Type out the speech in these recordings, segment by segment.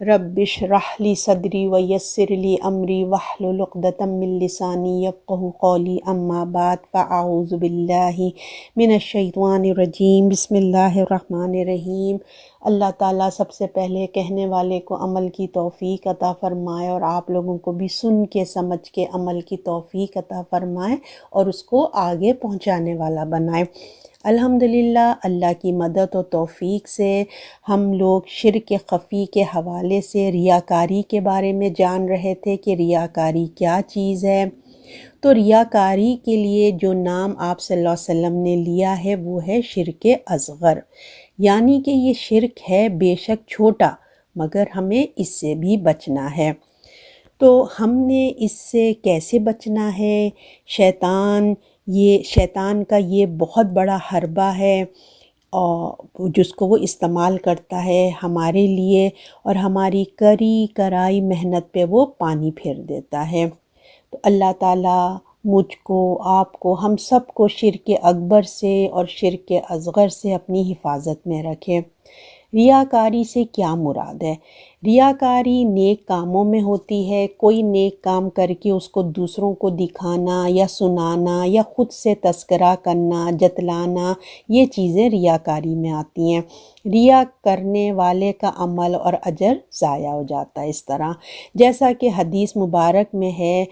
رب اشرح لی صدری ویسر لی امری واحلل عقدۃ من لسانی یفقہوا قولی اما بعد فاعوذ باللہ من الشیطان الرجیم بسم اللہ الرحمن الرحیم۔ اللہ تعالیٰ سب سے پہلے کہنے والے کو عمل کی توفیق عطا فرمائے اور آپ لوگوں کو بھی سن کے سمجھ کے عمل کی توفیق عطا فرمائے اور اس کو آگے پہنچانے والا بنائے۔ الحمدللہ اللہ کی مدد و توفیق سے ہم لوگ شرک خفی کے حوالے سے ریاکاری کے بارے میں جان رہے تھے کہ ریاکاری کیا چیز ہے۔ تو ریاکاری کے لیے جو نام آپ صلی اللہ علیہ وسلم نے لیا ہے وہ ہے شرک اصغر، یعنی کہ یہ شرک ہے بے شک چھوٹا مگر ہمیں اس سے بھی بچنا ہے۔ تو ہم نے اس سے کیسے بچنا ہے؟ شیطان کا یہ بہت بڑا حربہ ہے اور جس کو وہ استعمال کرتا ہے ہمارے لیے، اور ہماری کرائی محنت پہ وہ پانی پھیر دیتا ہے۔ تو اللہ تعالیٰ مجھ کو، آپ کو، ہم سب کو شرک اکبر سے اور شرک اصغر سے اپنی حفاظت میں رکھے۔ ریاکاری سے کیا مراد ہے؟ ریاکاری نیک کاموں میں ہوتی ہے۔ کوئی نیک کام کر کے اس کو دوسروں کو دکھانا یا سنانا یا خود سے تذکرہ کرنا، جتلانا، یہ چیزیں ریاکاری میں آتی ہیں۔ ریا کرنے والے کا عمل اور اجر ضائع ہو جاتا ہے۔ اس طرح جیسا کہ حدیث مبارک میں ہے،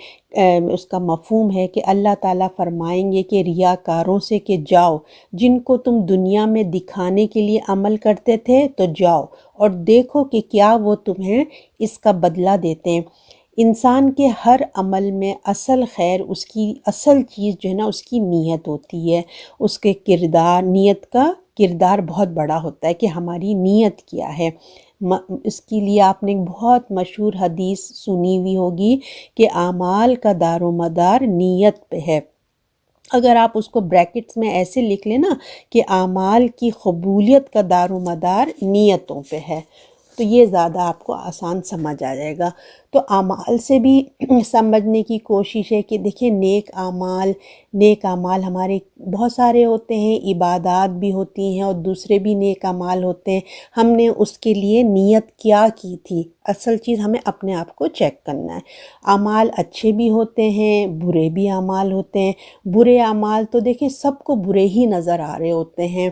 اس کا مفہوم ہے کہ اللہ تعالیٰ فرمائیں گے کہ ریاکاروں سے کہ جاؤ، جن کو تم دنیا میں دکھانے کے لیے عمل کرتے تھے تو جاؤ اور دیکھو کہ کیا وہ تمہیں اس کا بدلہ دیتے ہیں۔ انسان کے ہر عمل میں اصل خیر، اس کی اصل چیز جو ہے نا، اس کی نیت ہوتی ہے۔ اس کے نیت کا کردار بہت بڑا ہوتا ہے کہ ہماری نیت کیا ہے۔ اس کے لیے آپ نے بہت مشہور حدیث سنی ہوئی ہوگی کہ اعمال کا دار و مدار نیت پہ ہے۔ اگر آپ اس کو بریکٹس میں ایسے لکھ لیں نا کہ اعمال کی قبولیت کا دار و مدار نیتوں پہ ہے، تو یہ زیادہ آپ کو آسان سمجھ آ جائے گا۔ تو اعمال سے بھی سمجھنے کی کوشش ہے کہ دیکھیں نیک اعمال ہمارے بہت سارے ہوتے ہیں، عبادات بھی ہوتی ہیں اور دوسرے بھی نیک اعمال ہوتے ہیں۔ ہم نے اس کے لیے نیت کیا کی تھی؟ اصل چیز ہمیں اپنے آپ کو چیک کرنا ہے۔ اعمال اچھے بھی ہوتے ہیں، برے بھی اعمال ہوتے ہیں۔ برے اعمال تو دیکھیں سب کو برے ہی نظر آ رہے ہوتے ہیں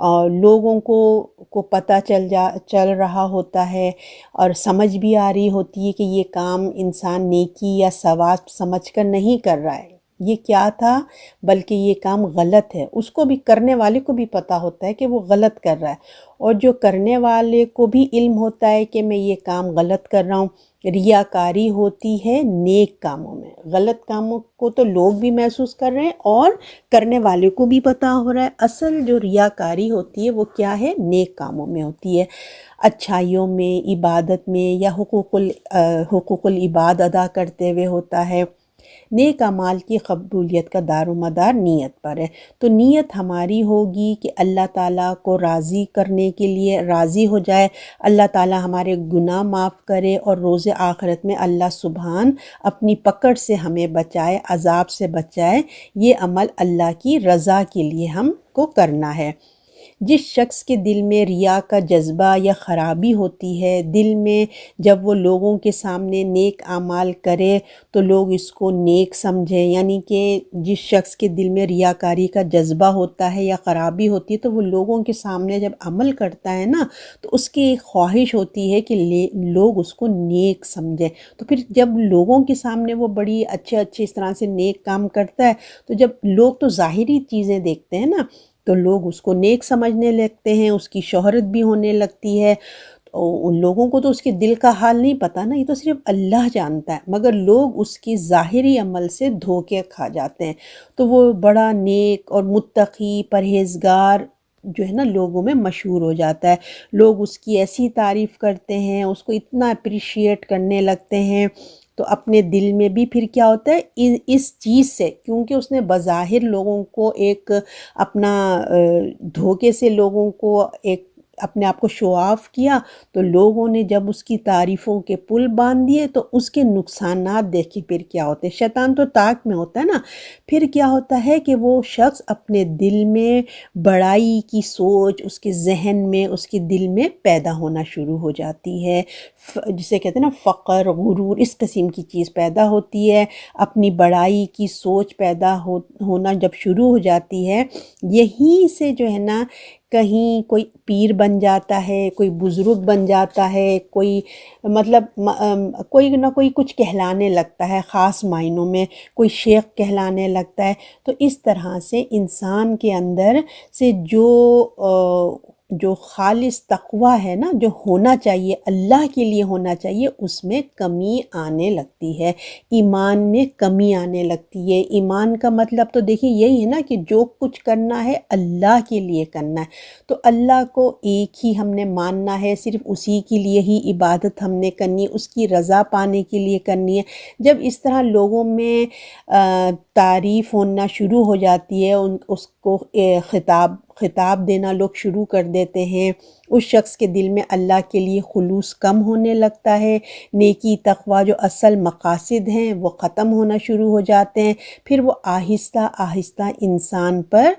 اور لوگوں کو پتہ چل رہا ہوتا ہے اور سمجھ بھی آ رہی ہوتی ہے کہ یہ کام انسان نیکی یا ثواب سمجھ کر نہیں کر رہا ہے، یہ کیا تھا بلکہ یہ کام غلط ہے۔ اس کو بھی، کرنے والے کو بھی پتہ ہوتا ہے کہ وہ غلط کر رہا ہے، اور جو کرنے والے کو بھی علم ہوتا ہے کہ میں یہ کام غلط کر رہا ہوں۔ ریاکاری ہوتی ہے نیک کاموں میں، غلط کاموں کو تو لوگ بھی محسوس کر رہے ہیں اور کرنے والے کو بھی پتہ ہو رہا ہے۔ اصل جو ریاکاری ہوتی ہے وہ کیا ہے؟ نیک کاموں میں ہوتی ہے، اچھائیوں میں، عبادت میں، یا حقوق العباد ادا کرتے ہوئے ہوتا ہے۔ نیک اعمال کی قبولیت کا دار و مدار نیت پر ہے۔ تو نیت ہماری ہوگی کہ اللہ تعالیٰ کو راضی کرنے کے لیے راضی ہو جائے، اللہ تعالیٰ ہمارے گناہ معاف کرے اور روز آخرت میں اللہ سبحان اپنی پکڑ سے ہمیں بچائے، عذاب سے بچائے۔ یہ عمل اللہ کی رضا کے لیے ہم کو کرنا ہے۔ جس شخص کے دل میں ریا کا جذبہ یا خرابی ہوتی ہے، دل میں جب وہ لوگوں کے سامنے نیک اعمال کرے تو لوگ اس کو نیک سمجھیں، یعنی کہ جس شخص کے دل میں ریاکاری کا جذبہ ہوتا ہے یا خرابی ہوتی ہے تو وہ لوگوں کے سامنے جب عمل کرتا ہے نا تو اس کی ایک خواہش ہوتی ہے کہ لوگ اس کو نیک سمجھیں۔ تو پھر جب لوگوں کے سامنے وہ بڑی اچھے اس طرح سے نیک کام کرتا ہے تو جب لوگ تو ظاہری چیزیں دیکھتے ہیں نا تو لوگ اس کو نیک سمجھنے لگتے ہیں، اس کی شہرت بھی ہونے لگتی ہے۔ ان لوگوں کو تو اس کے دل کا حال نہیں پتہ نا، یہ تو صرف اللہ جانتا ہے، مگر لوگ اس کی ظاہری عمل سے دھوکے کھا جاتے ہیں۔ تو وہ بڑا نیک اور متقی پرہیزگار جو ہے نا لوگوں میں مشہور ہو جاتا ہے، لوگ اس کی ایسی تعریف کرتے ہیں، اس کو اتنا اپریشیٹ کرنے لگتے ہیں۔ تو اپنے دل میں بھی پھر کیا ہوتا ہے اس چیز سے، کیونکہ اس نے بظاہر لوگوں کو ایک اپنا دھوکے سے لوگوں کو ایک اپنے آپ کو شو آف کیا تو لوگوں نے جب اس کی تعریفوں کے پل باندھ دیے تو اس کے نقصانات دیکھیں پھر کیا ہوتے ہیں۔ شیطان تو طاق میں ہوتا ہے نا، پھر کیا ہوتا ہے کہ وہ شخص اپنے دل میں بڑائی کی سوچ اس کے ذہن میں، اس کے دل میں پیدا ہونا شروع ہو جاتی ہے، جسے کہتے ہیں نا فقر، غرور، اس قسم کی چیز پیدا ہوتی ہے، اپنی بڑائی کی سوچ پیدا ہونا جب شروع ہو جاتی ہے، یہیں سے جو ہے نا کہیں کوئی پیر بن جاتا ہے، کوئی بزرگ بن جاتا ہے، کوئی مطلب کوئی نہ کوئی کچھ کہلانے لگتا ہے، خاص معنوں میں کوئی شیخ کہلانے لگتا ہے۔ تو اس طرح سے انسان کے اندر سے جو خالص تقویٰ ہے نا، جو ہونا چاہیے، اللہ کے لیے ہونا چاہیے، اس میں کمی آنے لگتی ہے، ایمان میں کمی آنے لگتی ہے۔ ایمان کا مطلب تو دیکھیں یہی ہے نا کہ جو کچھ کرنا ہے اللہ کے لیے کرنا ہے، تو اللہ کو ایک ہی ہم نے ماننا ہے، صرف اسی کے لیے ہی عبادت ہم نے کرنی ہے، اس کی رضا پانے کے لیے کرنی ہے۔ جب اس طرح لوگوں میں تعریف ہونا شروع ہو جاتی ہے، اس کو خطاب دینا لوگ شروع کر دیتے ہیں، اس شخص کے دل میں اللہ کے لیے خلوص کم ہونے لگتا ہے، نیکی تقویٰ جو اصل مقاصد ہیں وہ ختم ہونا شروع ہو جاتے ہیں، پھر وہ آہستہ آہستہ انسان پر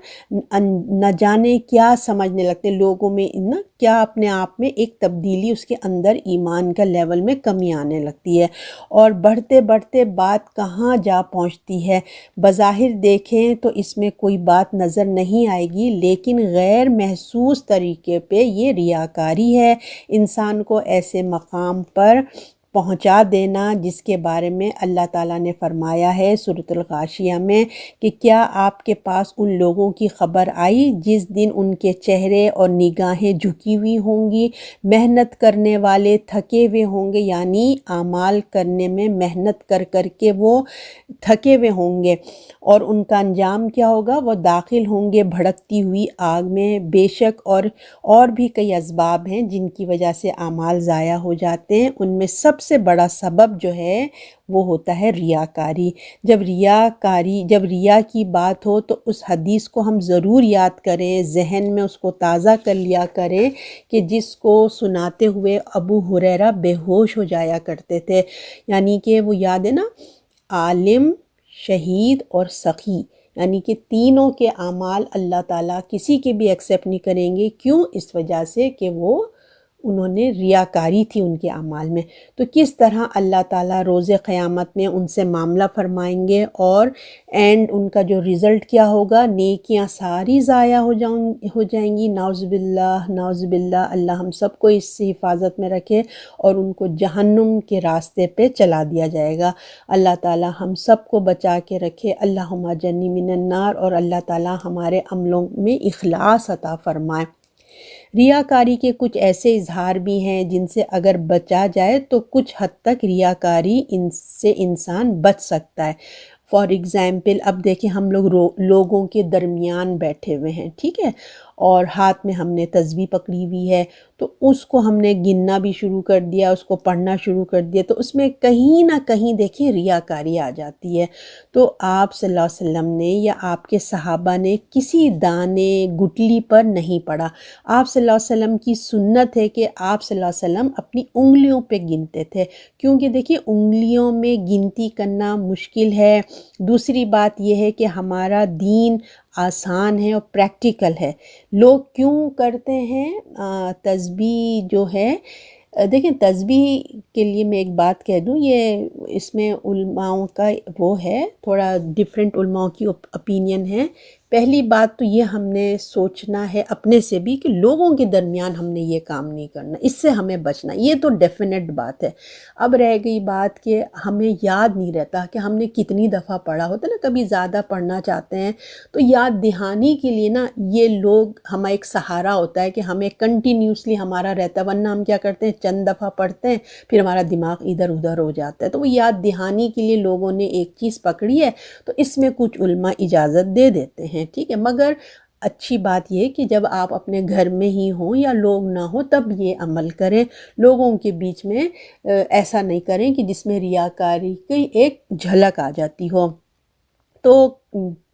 نہ جانے کیا سمجھنے لگتے ہیں، لوگوں میں نا کیا اپنے آپ میں ایک تبدیلی اس کے اندر ایمان کا لیول میں کمی آنے لگتی ہے، اور بڑھتے بڑھتے بات کہاں جا پہنچتی ہے۔ بظاہر دیکھیں تو اس میں کوئی بات نظر نہیں آئے گی، لیکن غیر محسوس طریقے پہ یہ ریاکاری ہے، انسان کو ایسے مقام پر پہنچا دینا جس کے بارے میں اللہ تعالیٰ نے فرمایا ہے سورۃ الغاشیہ میں کہ کیا آپ کے پاس ان لوگوں کی خبر آئی جس دن ان کے چہرے اور نگاہیں جھکی ہوئی ہوں گی، محنت کرنے والے تھکے ہوئے ہوں گے، یعنی اعمال کرنے میں محنت کر کر کے وہ تھکے ہوئے ہوں گے، اور ان کا انجام کیا ہوگا، وہ داخل ہوں گے بھڑکتی ہوئی آگ میں۔ بے شک اور بھی کئی اسباب ہیں جن کی وجہ سے اعمال ضائع ہو جاتے ہیں، ان میں سب سے بڑا سبب جو ہے وہ ہوتا ہے ریاکاری۔ جب ریا کی بات ہو تو اس حدیث کو ہم ضرور یاد کریں، ذہن میں اس کو تازہ کر لیا کریں کہ جس کو سناتے ہوئے ابو ہریرہ بے ہوش ہو جایا کرتے تھے، یعنی کہ وہ یاد ہے نا، عالم، شہید اور سخی، یعنی کہ تینوں کے اعمال اللہ تعالیٰ کسی کے بھی ایکسیپٹ نہیں کریں گے۔ کیوں؟ اس وجہ سے کہ انہوں نے ریاکاری تھی ان کے اعمال میں۔ تو کس طرح اللہ تعالیٰ روز قیامت میں ان سے معاملہ فرمائیں گے، اور اینڈ ان کا جو رزلٹ کیا ہوگا، نیکیاں ساری ضائع ہو جائیں گی، نعوذ باللہ نعوذ باللہ، اللہ ہم سب کو اس سے حفاظت میں رکھے، اور ان کو جہنم کے راستے پہ چلا دیا جائے گا۔ اللہ تعالیٰ ہم سب کو بچا کے رکھے، اللہم اجرنی من النار، اور اللہ تعالیٰ ہمارے عملوں میں اخلاص عطا فرمائے۔ ریاکاری کے کچھ ایسے اظہار بھی ہیں جن سے اگر بچا جائے تو کچھ حد تک ریاکاری سے انسان بچ سکتا ہے۔ فار ایگزامپل اب دیکھیں ہم لوگوں کے درمیان بیٹھے ہوئے ہیں، ٹھیک ہے، اور ہاتھ میں ہم نے تسبیح پکڑی ہوئی ہے، تو اس کو ہم نے گننا بھی شروع کر دیا، اس کو پڑھنا شروع کر دیا، تو اس میں کہیں نہ کہیں دیکھیں ریاکاری آ جاتی ہے۔ تو آپ صلی اللہ علیہ وسلم نے یا آپ کے صحابہ نے کسی دانے گٹلی پر نہیں پڑھا۔ آپ صلی اللہ علیہ وسلم کی سنت ہے کہ آپ صلی اللہ علیہ وسلم اپنی انگلیوں پہ گنتے تھے، کیونکہ دیکھیں انگلیوں میں گنتی کرنا مشکل ہے۔ دوسری بات یہ ہے کہ ہمارا دین آسان ہے اور پریکٹیکل ہے۔ لوگ کیوں کرتے ہیں تسبیح جو ہے، دیکھیں تسبیح کے لیے میں ایک بات کہہ دوں، یہ اس میں علماؤں کا وہ ہے، تھوڑا ڈیفرنٹ علماؤں کی اپینین ہے۔ پہلی بات تو یہ ہم نے سوچنا ہے اپنے سے بھی کہ لوگوں کے درمیان ہم نے یہ کام نہیں کرنا، اس سے ہمیں بچنا، یہ تو ڈیفینیٹ بات ہے۔ اب رہ گئی بات کہ ہمیں یاد نہیں رہتا کہ ہم نے کتنی دفعہ پڑھا ہوتا ہے نا، کبھی زیادہ پڑھنا چاہتے ہیں تو یاد دہانی کے لیے نا یہ لوگ ہمیں ایک سہارا ہوتا ہے کہ ہمیں کنٹینیوسلی ہمارا رہتا ہے، ورنہ ہم کیا کرتے ہیں چند دفعہ پڑھتے ہیں پھر ہمارا دماغ ادھر ادھر ہو جاتا ہے۔ تو وہ یاد دہانی کے لیے لوگوں نے ایک چیز پکڑی ہے، تو اس میں کچھ علماء اجازت دے دیتے ہیں، ٹھیک ہے، مگر اچھی بات یہ کہ جب آپ اپنے گھر میں ہی ہوں یا لوگ نہ ہوں تب یہ عمل کریں، لوگوں کے بیچ میں ایسا نہیں کریں کہ جس میں ریاکاری کی ایک جھلک آ جاتی ہو۔ تو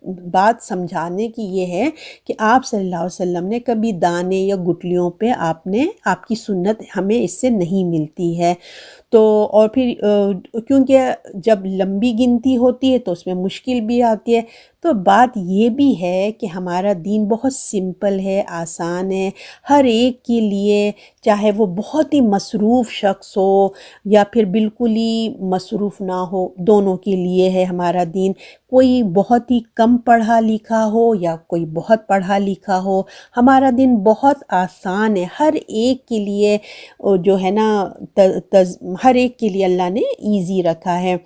بات سمجھانے کی یہ ہے کہ آپ صلی اللہ علیہ وسلم نے کبھی دانے یا گٹلیوں پہ آپ کی سنت ہمیں اس سے نہیں ملتی ہے۔ تو اور پھر کیونکہ جب لمبی گنتی ہوتی ہے تو اس میں مشکل بھی آتی ہے۔ تو بات یہ بھی ہے کہ ہمارا دین بہت سمپل ہے، آسان ہے، ہر ایک کے لیے، چاہے وہ بہت ہی مصروف شخص ہو یا پھر بالکل ہی مصروف نہ ہو، دونوں کے لیے ہے ہمارا دین۔ کوئی بہت ہی کم پڑھا لکھا ہو یا کوئی بہت پڑھا لکھا ہو، ہمارا دین بہت آسان ہے، ہر ایک کے لیے جو ہے نا ہر ایک کے لیے اللہ نے ایزی رکھا ہے۔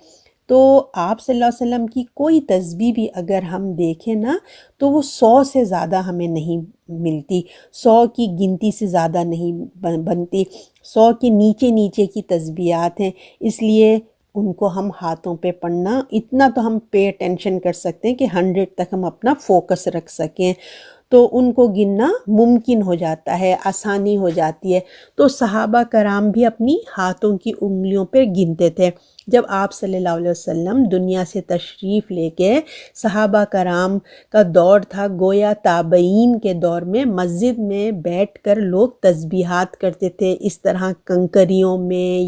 تو آپ صلی اللہ علیہ وسلم کی کوئی تسبیح بھی اگر ہم دیکھیں نا تو وہ 100 سے زیادہ ہمیں نہیں ملتی، 100 کی گنتی سے زیادہ نہیں بنتی، 100 کے نیچے نیچے کی تسبیحات ہیں۔ اس لیے ان کو ہم ہاتھوں پہ پڑھنا، اتنا تو ہم پے اٹینشن کر سکتے ہیں کہ 100 تک ہم اپنا فوکس رکھ سکیں، تو ان کو گننا ممکن ہو جاتا ہے، آسانی ہو جاتی ہے۔ تو صحابہ کرام بھی اپنی ہاتھوں کی انگلیوں پہ گنتے تھے۔ جب آپ صلی اللہ علیہ وسلم دنیا سے تشریف لے کے، صحابہ کرام کا دور تھا، گویا تابعین کے دور میں مسجد میں بیٹھ کر لوگ تسبیحات کرتے تھے، اس طرح کنکریوں میں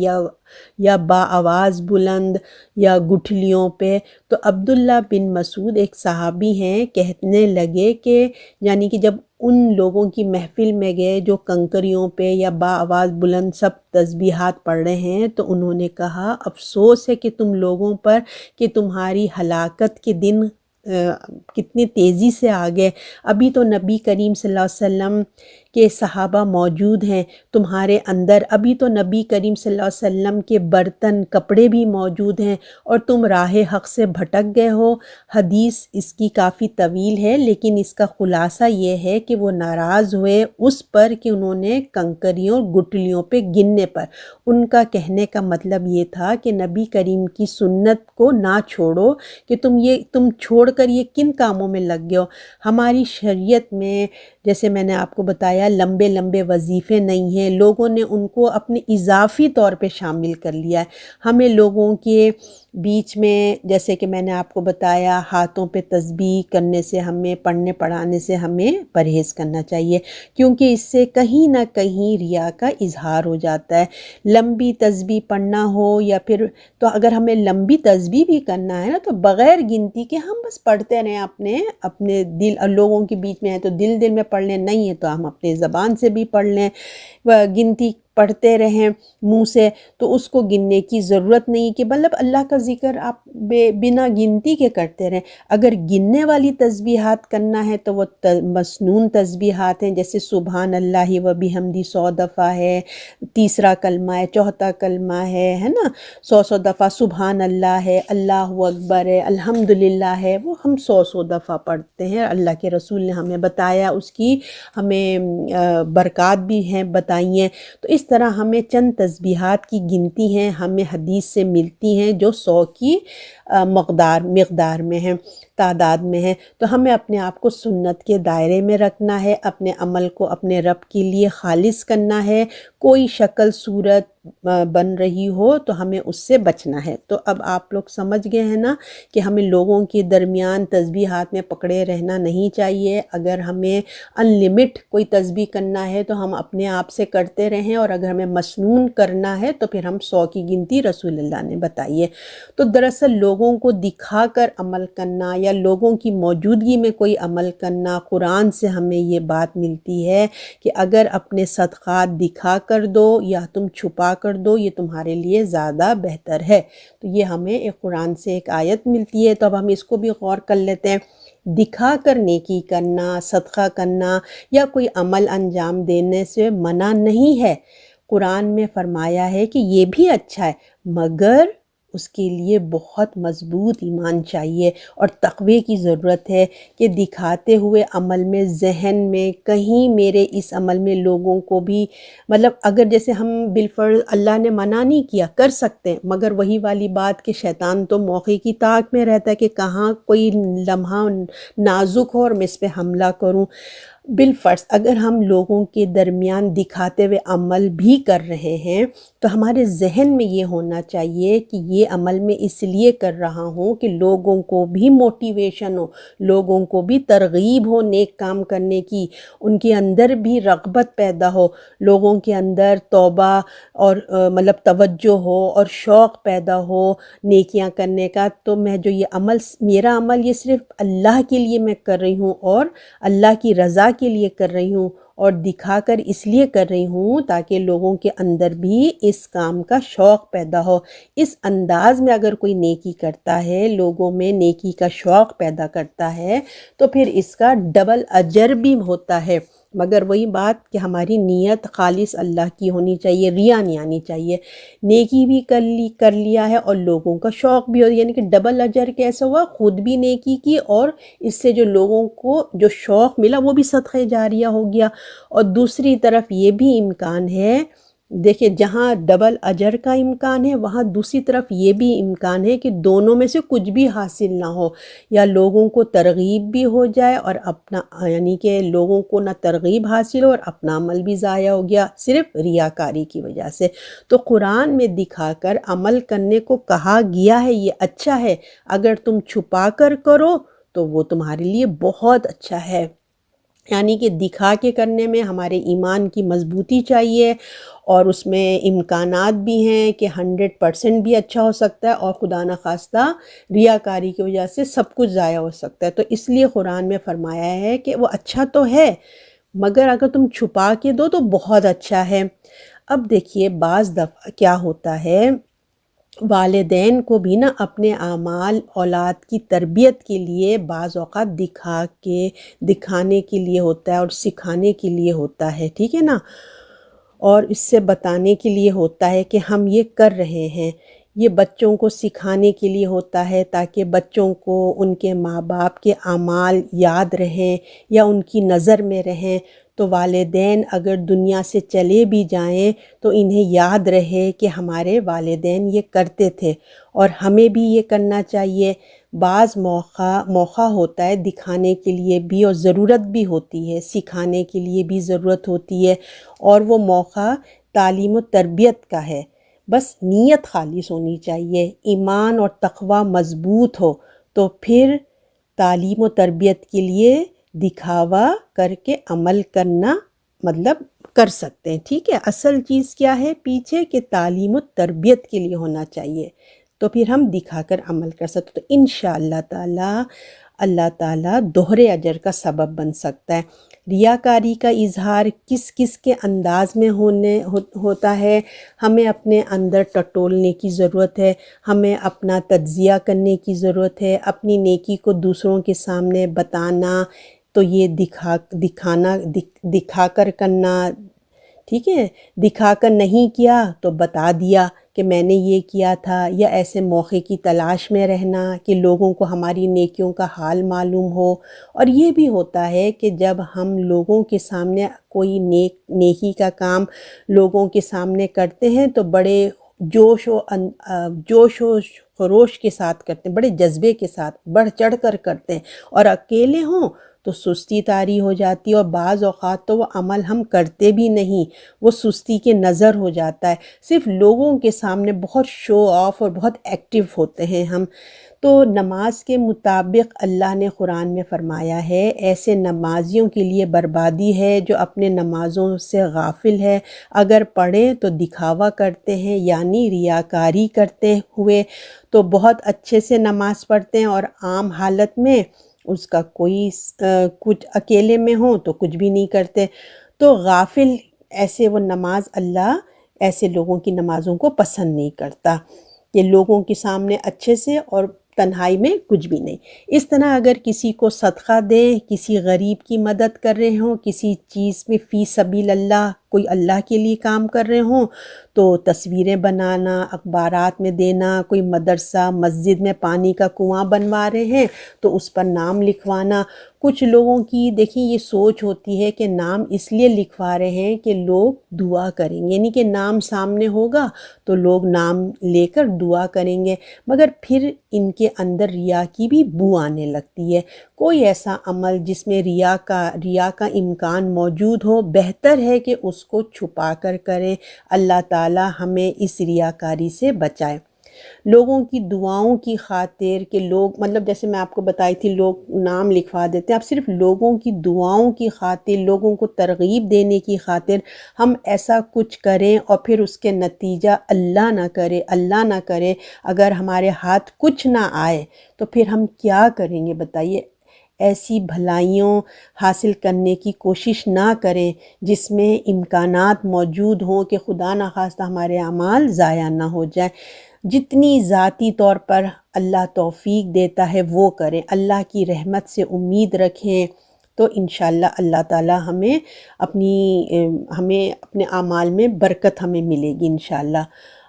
یا آواز بلند یا گٹھلیوں پہ۔ تو عبداللہ بن مسعود ایک صحابی ہیں، کہنے لگے کہ یعنی کہ جب ان لوگوں کی محفل میں گئے جو کنکریوں پہ یا آواز بلند سب تسبیحات پڑھ رہے ہیں، تو انہوں نے کہا افسوس ہے کہ تم لوگوں پر کہ تمہاری ہلاکت کے دن کتنی تیزی سے آگئے۔ ابھی تو نبی کریم صلی اللہ علیہ وسلم کے صحابہ موجود ہیں تمہارے اندر، ابھی تو نبی کریم صلی اللہ علیہ وسلم کے برتن کپڑے بھی موجود ہیں اور تم راہ حق سے بھٹک گئے ہو۔ حدیث اس کی کافی طویل ہے، لیکن اس کا خلاصہ یہ ہے کہ وہ ناراض ہوئے اس پر کہ انہوں نے کنکریوں گٹلیوں پہ گننے پر۔ ان کا کہنے کا مطلب یہ تھا کہ نبی کریم کی سنت کو نہ چھوڑو، کہ تم چھوڑ کر یہ کن کاموں میں لگ گئے ہو۔ ہماری شریعت میں جیسے میں نے آپ کو بتایا لمبے لمبے وظیفے نہیں ہیں، لوگوں نے ان کو اپنے اضافی طور پہ شامل کر لیا ہے۔ ہمیں لوگوں کے بیچ میں جیسے کہ میں نے آپ کو بتایا ہاتھوں پہ تسبیح کرنے سے، ہمیں پڑھنے پڑھانے سے ہمیں پرہیز کرنا چاہیے، کیونکہ اس سے کہیں نہ کہیں ریا کا اظہار ہو جاتا ہے۔ لمبی تسبیح پڑھنا ہو یا پھر تو اگر ہمیں لمبی تسبیح بھی کرنا ہے نا تو بغیر گنتی کے ہم بس پڑھتے رہیں اپنے دل، اور لوگوں کے بیچ میں ہے تو دل میں پڑھ لیں، نہیں ہے تو ہم اپنے زبان سے بھی پڑھ لیں، گنتی پڑھتے رہیں منہ سے، تو اس کو گننے کی ضرورت نہیں کہ مطلب اللہ کا ذکر آپ بنا گنتی کے کرتے رہیں۔ اگر گننے والی تسبیحات کرنا ہے تو وہ مسنون تسبیحات ہیں، جیسے سبحان اللہ و بحمدی 100 دفعہ ہے، تیسرا کلمہ ہے، چوتھا کلمہ ہے نا، 100 دفعہ سبحان اللہ ہے، اللہ اکبر ہے، الحمدللہ ہے، وہ ہم 100 دفعہ پڑھتے ہیں۔ اللہ کے رسول نے ہمیں بتایا، اس کی ہمیں برکات بھی ہیں بتائی ہیں۔ تو اس طرح ہمیں چند تسبیحات کی گنتی ہیں، ہمیں حدیث سے ملتی ہیں جو 100 کی مقدار میں ہیں، تعداد میں ہیں۔ تو ہمیں اپنے آپ کو سنت کے دائرے میں رکھنا ہے، اپنے عمل کو اپنے رب کے لیے خالص کرنا ہے۔ کوئی شکل صورت بن رہی ہو تو ہمیں اس سے بچنا ہے۔ تو اب آپ لوگ سمجھ گئے ہیں نا کہ ہمیں لوگوں کے درمیان تسبیح ہاتھ میں پکڑے رہنا نہیں چاہیے۔ اگر ہمیں ان لمٹ کوئی تسبیح کرنا ہے تو ہم اپنے آپ سے کرتے رہیں، اور اگر ہمیں مسنون کرنا ہے تو پھر ہم 100 کی گنتی رسول اللہ نے بتائی ہے۔ تو دراصل لوگوں کو دکھا کر عمل کرنا یا لوگوں کی موجودگی میں کوئی عمل کرنا، قرآن سے ہمیں یہ بات ملتی ہے کہ اگر اپنے صدقات دکھا کر دو یا تم چھپا کر دو، یہ تمہارے لیے زیادہ بہتر ہے۔ تو یہ ہمیں ایک قرآن سے ایک آیت ملتی ہے، تو اب ہم اس کو بھی غور کر لیتے ہیں۔ دکھا کر نیکی کرنا، صدقہ کرنا یا کوئی عمل انجام دینے سے منع نہیں ہے۔ قرآن میں فرمایا ہے کہ یہ بھی اچھا ہے، مگر اس کے لیے بہت مضبوط ایمان چاہیے اور تقوی کی ضرورت ہے کہ دکھاتے ہوئے عمل میں ذہن میں کہیں میرے اس عمل میں لوگوں کو بھی مطلب اگر جیسے ہم بالفرض اللہ نے منع نہیں کیا، کر سکتے ہیں، مگر وہی والی بات کہ شیطان تو موقع کی طاق میں رہتا ہے کہ کہاں کوئی لمحہ نازک ہو اور میں اس پہ حملہ کروں۔ بالفرض اگر ہم لوگوں کے درمیان دکھاتے ہوئے عمل بھی کر رہے ہیں تو ہمارے ذہن میں یہ ہونا چاہیے کہ یہ عمل میں اس لیے کر رہا ہوں کہ لوگوں کو بھی موٹیویشن ہو، لوگوں کو بھی ترغیب ہو نیک کام کرنے کی، ان کے اندر بھی رغبت پیدا ہو، لوگوں کے اندر توبہ اور مطلب توجہ ہو اور شوق پیدا ہو نیکیاں کرنے کا۔ تو میں جو یہ عمل، میرا عمل یہ صرف اللہ کے لیے میں کر رہی ہوں اور اللہ کی رضا کے لیے کر رہی ہوں، اور دکھا کر اس لیے کر رہی ہوں تاکہ لوگوں کے اندر بھی اس کام کا شوق پیدا ہو۔ اس انداز میں اگر کوئی نیکی کرتا ہے، لوگوں میں نیکی کا شوق پیدا کرتا ہے، تو پھر اس کا ڈبل اجر بھی ہوتا ہے۔ مگر وہی بات کہ ہماری نیت خالص اللہ کی ہونی چاہیے، ریا نہیں آنی چاہیے۔ نیکی بھی کر لیا ہے اور لوگوں کا شوق بھی ہو، یعنی کہ ڈبل اجر کیسا ہوا، خود بھی نیکی کی اور اس سے جو لوگوں کو جو شوق ملا وہ بھی صدقہ جاریہ ہو گیا۔ اور دوسری طرف یہ بھی امکان ہے، دیکھیں جہاں ڈبل اجر کا امکان ہے وہاں دوسری طرف یہ بھی امکان ہے کہ دونوں میں سے کچھ بھی حاصل نہ ہو، یا لوگوں کو ترغیب بھی ہو جائے اور اپنا، یعنی کہ لوگوں کو نہ ترغیب حاصل ہو اور اپنا عمل بھی ضائع ہو گیا صرف ریاکاری کی وجہ سے۔ تو قرآن میں دکھا کر عمل کرنے کو کہا گیا ہے، یہ اچھا ہے۔ اگر تم چھپا کر کرو تو وہ تمہارے لیے بہت اچھا ہے، یعنی کہ دکھا کے کرنے میں ہمارے ایمان کی مضبوطی چاہیے، اور اس میں امکانات بھی ہیں کہ 100% بھی اچھا ہو سکتا ہے، اور خدا نخواستہ ریاکاری کی وجہ سے سب کچھ ضائع ہو سکتا ہے۔ تو اس لیے قرآن میں فرمایا ہے کہ وہ اچھا تو ہے مگر اگر تم چھپا کے دو تو بہت اچھا ہے۔ اب دیکھیے بعض دفعہ کیا ہوتا ہے، والدین کو بھی نا اپنے اعمال اولاد کی تربیت کے لیے بعض اوقات دکھانے کے لیے ہوتا ہے اور سکھانے کے لیے ہوتا ہے، ٹھیک ہے نا، اور اس سے بتانے کے لیے ہوتا ہے کہ ہم یہ کر رہے ہیں۔ یہ بچوں کو سکھانے کے لیے ہوتا ہے تاکہ بچوں کو ان کے ماں باپ کے اعمال یاد رہیں یا ان کی نظر میں رہیں، تو والدین اگر دنیا سے چلے بھی جائیں تو انہیں یاد رہے کہ ہمارے والدین یہ کرتے تھے اور ہمیں بھی یہ کرنا چاہیے۔ بعض موقع ہوتا ہے دکھانے کے لیے بھی اور ضرورت بھی ہوتی ہے، سکھانے کے لیے بھی ضرورت ہوتی ہے، اور وہ موقع تعلیم و تربیت کا ہے۔ بس نیت خالص ہونی چاہیے، ایمان اور تقوی مضبوط ہو تو پھر تعلیم و تربیت کے لیے دکھاوا کر کے عمل کرنا مطلب کر سکتے ہیں، ٹھیک ہے۔ اصل چیز کیا ہے پیچھے کہ تعلیم و تربیت کے لیے ہونا چاہیے، تو پھر ہم دکھا کر عمل کر سکتے، تو انشاءاللہ تعالی اللہ تعالیٰ دوہرے اجر کا سبب بن سکتا ہے۔ ریاکاری کا اظہار کس کس کے انداز میں ہوتا ہے، ہمیں اپنے اندر ٹٹولنے کی ضرورت ہے، ہمیں اپنا تجزیہ کرنے کی ضرورت ہے، اپنی نیکی کو دوسروں کے سامنے بتانا، تو یہ دکھا کر کرنا، ٹھیک ہے، دکھا کر نہیں کیا تو بتا دیا کہ میں نے یہ کیا تھا، یا ایسے موقع کی تلاش میں رہنا کہ لوگوں کو ہماری نیکیوں کا حال معلوم ہو۔ اور یہ بھی ہوتا ہے کہ جب ہم لوگوں کے سامنے کوئی نیکی کا کام لوگوں کے سامنے کرتے ہیں تو بڑے جوش و خروش کے ساتھ کرتے ہیں، بڑے جذبے کے ساتھ بڑھ چڑھ کر کرتے ہیں، اور اکیلے ہوں تو سستی طاری ہو جاتی ہے، اور بعض اوقات تو وہ عمل ہم کرتے بھی نہیں، وہ سستی کے نظر ہو جاتا ہے، صرف لوگوں کے سامنے بہت شو آف اور بہت ایکٹیو ہوتے ہیں ہم۔ تو نماز کے مطابق اللہ نے قرآن میں فرمایا ہے ایسے نمازیوں کے لیے بربادی ہے جو اپنے نمازوں سے غافل ہے، اگر پڑھیں تو دکھاوا کرتے ہیں یعنی ریاکاری کرتے ہوئے، تو بہت اچھے سے نماز پڑھتے ہیں اور عام حالت میں اس کا کوئی کچھ اکیلے میں ہوں تو کچھ بھی نہیں کرتے، تو غافل ایسے وہ نماز اللہ ایسے لوگوں کی نمازوں کو پسند نہیں کرتا کہ لوگوں کے سامنے اچھے سے اور تنہائی میں کچھ بھی نہیں۔ اس طرح اگر کسی کو صدقہ دیں، کسی غریب کی مدد کر رہے ہوں، کسی چیز میں فی سبیل اللہ کوئی اللہ کے لیے کام کر رہے ہوں تو تصویریں بنانا، اخبارات میں دینا، کوئی مدرسہ مسجد میں پانی کا کنواں بنوا رہے ہیں تو اس پر نام لکھوانا۔ کچھ لوگوں کی دیکھیں یہ سوچ ہوتی ہے کہ نام اس لیے لکھوا رہے ہیں کہ لوگ دعا کریں گے، یعنی کہ نام سامنے ہوگا تو لوگ نام لے کر دعا کریں گے، مگر پھر ان کے اندر ریا کی بھی بو آنے لگتی ہے۔ کوئی ایسا عمل جس میں ریا کا امکان موجود ہو، بہتر ہے کہ اس کو چھپا کر کریں۔ اللہ تعالی ہمیں اس ریاکاری سے بچائے۔ لوگوں کی دعاؤں کی خاطر کہ لوگ جیسے میں آپ کو بتائی تھی لوگ نام لکھوا دیتے ہیں، اب صرف لوگوں کی دعاؤں کی خاطر، لوگوں کو ترغیب دینے کی خاطر ہم ایسا کچھ کریں اور پھر اس کے نتیجہ اللہ نہ کرے اگر ہمارے ہاتھ کچھ نہ آئے تو پھر ہم کیا کریں گے بتائیے؟ ایسی بھلائیوں حاصل کرنے کی کوشش نہ کریں جس میں امکانات موجود ہوں کہ خدا نخواستہ ہمارے اعمال ضائع نہ ہو جائیں۔ جتنی ذاتی طور پر اللہ توفیق دیتا ہے وہ کریں، اللہ کی رحمت سے امید رکھیں تو انشاءاللہ اللہ تعالی ہمیں اپنے اعمال میں برکت ہمیں ملے گی انشاءاللہ۔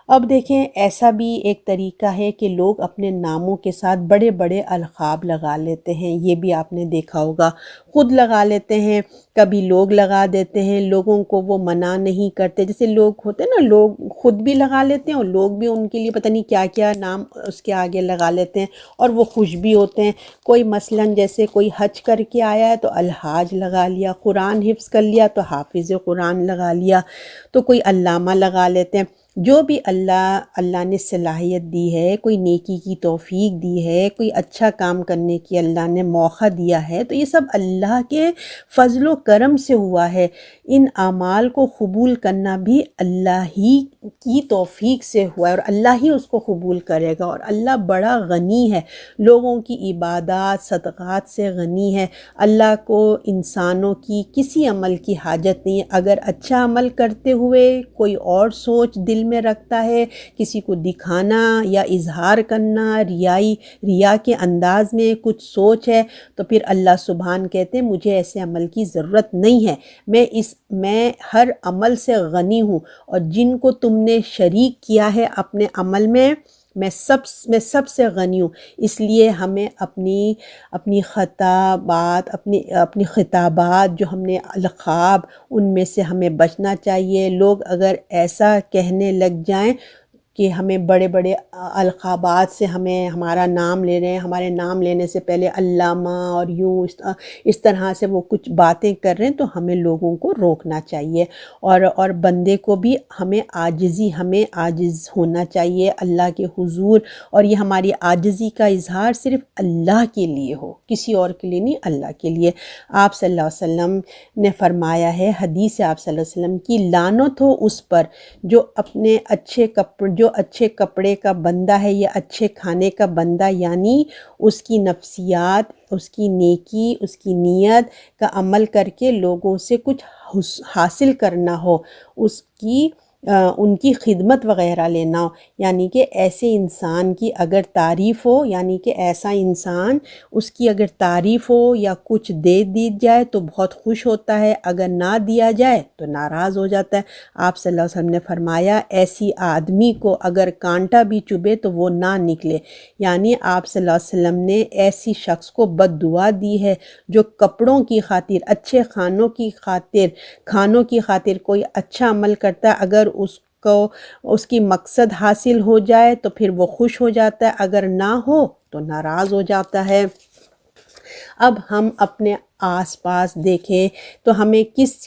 اب دیکھیں ایسا بھی ایک طریقہ ہے کہ لوگ اپنے ناموں کے ساتھ بڑے بڑے القاب لگا لیتے ہیں، یہ بھی آپ نے دیکھا ہوگا، خود لگا لیتے ہیں، کبھی لوگ لگا دیتے ہیں، لوگوں کو وہ منع نہیں کرتے، جیسے لوگ ہوتے ہیں نا، لوگ خود بھی لگا لیتے ہیں اور لوگ بھی ان کے لیے پتہ نہیں کیا کیا نام اس کے آگے لگا لیتے ہیں اور وہ خوش بھی ہوتے ہیں۔ کوئی مثلاً جیسے کوئی حج کر کے آیا ہے تو الحاج لگا لیا، قرآن حفظ کر لیا تو حافظ قرآن لگا لیا، تو کوئی علامہ لگا لیتے ہیں۔ جو بھی اللہ نے صلاحیت دی ہے، کوئی نیکی کی توفیق دی ہے، کوئی اچھا کام کرنے کی اللہ نے موقع دیا ہے تو یہ سب اللہ کے فضل و کرم سے ہوا ہے۔ ان اعمال کو قبول کرنا بھی اللہ ہی کی توفیق سے ہوا ہے اور اللہ ہی اس کو قبول کرے گا، اور اللہ بڑا غنی ہے، لوگوں کی عبادات صدقات سے غنی ہے۔ اللہ کو انسانوں کی کسی عمل کی حاجت نہیں ہے۔ اگر اچھا عمل کرتے ہوئے کوئی اور سوچ دل میں رکھتا ہے، کسی کو دکھانا یا اظہار کرنا، ریا کے انداز میں کچھ سوچ ہے، تو پھر اللہ سبحان کہتے ہیں مجھے ایسے عمل کی ضرورت نہیں ہے، میں ہر عمل سے غنی ہوں، اور جن کو تم نے شریک کیا ہے اپنے عمل میں میں سب سے غنی ہوں۔ اس لیے ہمیں اپنی خطابات جو ہم نے القاب ان میں سے ہمیں بچنا چاہیے۔ لوگ اگر ایسا کہنے لگ جائیں کہ ہمیں بڑے بڑے القابات سے ہمارا نام لے رہے ہیں، ہمارے نام لینے سے پہلے علامہ اور یوں اس طرح سے وہ کچھ باتیں کر رہے ہیں تو ہمیں لوگوں کو روکنا چاہیے، اور بندے کو بھی ہمیں عاجز ہونا چاہیے اللہ کے حضور، اور یہ ہماری عاجزی کا اظہار صرف اللہ کے لیے ہو، کسی اور کے لیے نہیں، اللہ کے لیے۔ آپ صلی اللہ علیہ وسلم نے فرمایا ہے، حدیث آپ صلی اللہ علیہ وسلم کی، لعنت ہو اس پر جو اچھے کپڑے کا بندہ ہے یا اچھے کھانے کا بندہ، یعنی اس کی نفسیات، اس کی نیکی، اس کی نیت کا عمل کر کے لوگوں سے کچھ حاصل کرنا ہو، ان کی خدمت وغیرہ لینا ہو، یعنی کہ ایسے انسان کی اگر تعریف ہو، یعنی کہ ایسا انسان اس کی اگر تعریف ہو یا کچھ دے دی جائے تو بہت خوش ہوتا ہے، اگر نہ دیا جائے تو ناراض ہو جاتا ہے۔ آپ صلی اللہ علیہ وسلم نے فرمایا ایسی آدمی کو اگر کانٹا بھی چبھے تو وہ نہ نکلے، یعنی آپ صلی اللہ علیہ وسلم نے ایسی شخص کو بد دعا دی ہے جو کپڑوں کی خاطر، اچھے کھانوں کی خاطر کوئی اچھا عمل کرتا ہے، اگر اس کی مقصد حاصل ہو جائے تو پھر وہ خوش ہو جاتا ہے، اگر نہ ہو تو ناراض ہو جاتا ہے۔ اب ہم اپنے آس پاس دیکھیں تو ہمیں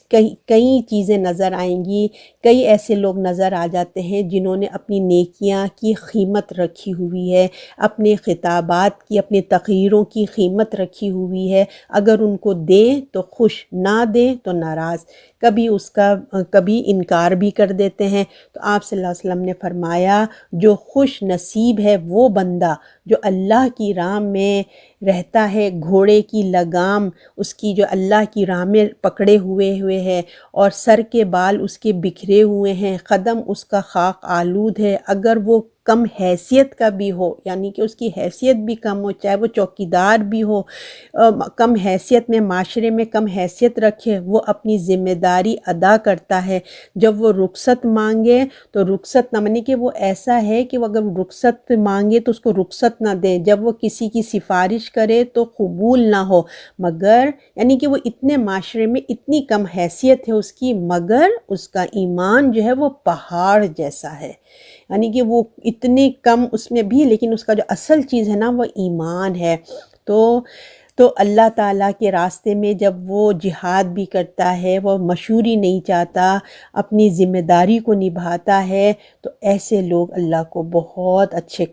کئی چیزیں نظر آئیں گی، کئی ایسے لوگ نظر آ جاتے ہیں جنہوں نے اپنی نیکیاں کی قیمت رکھی ہوئی ہے، اپنے خطابات کی، اپنی تقریروں کی قیمت رکھی ہوئی ہے، اگر ان کو دیں تو خوش، نہ دیں تو ناراض، کبھی انکار بھی کر دیتے ہیں۔ تو آپ صلی اللہ علیہ وسلم نے فرمایا جو خوش نصیب ہے وہ بندہ جو اللہ کی راہ میں رہتا ہے، گھوڑے کی لگام اس کی جو اللہ کی راہ میں پکڑے ہوئے ہے، اور سر کے بال اس کے بکھرے ہوئے ہیں، قدم اس کا خاک آلود ہے، اگر وہ کم حیثیت کا بھی ہو، یعنی کہ اس کی حیثیت بھی کم ہو، چاہے وہ چوکیدار بھی ہو، کم حیثیت میں، معاشرے میں کم حیثیت رکھے، وہ اپنی ذمہ داری ادا کرتا ہے۔ جب وہ رخصت مانگے تو رخصت نہ، مانی کہ وہ ایسا ہے کہ وہ اگر رخصت مانگے تو اس کو رخصت نہ دے، جب وہ کسی کی سفارش کرے تو قبول نہ ہو، مگر یعنی کہ وہ اتنے معاشرے میں اتنی کم حیثیت ہے اس کی، مگر اس کا ایمان جو ہے وہ پہاڑ جیسا ہے، یعنی کہ وہ اتنی کم اس میں بھی، لیکن اس کا جو اصل چیز ہے نا وہ ایمان ہے۔ تو اللہ تعالیٰ کے راستے میں جب وہ جہاد بھی کرتا ہے، وہ مشہوری نہیں چاہتا، اپنی ذمہ داری کو نبھاتا ہے، تو ایسے لوگ اللہ کو بہت اچھے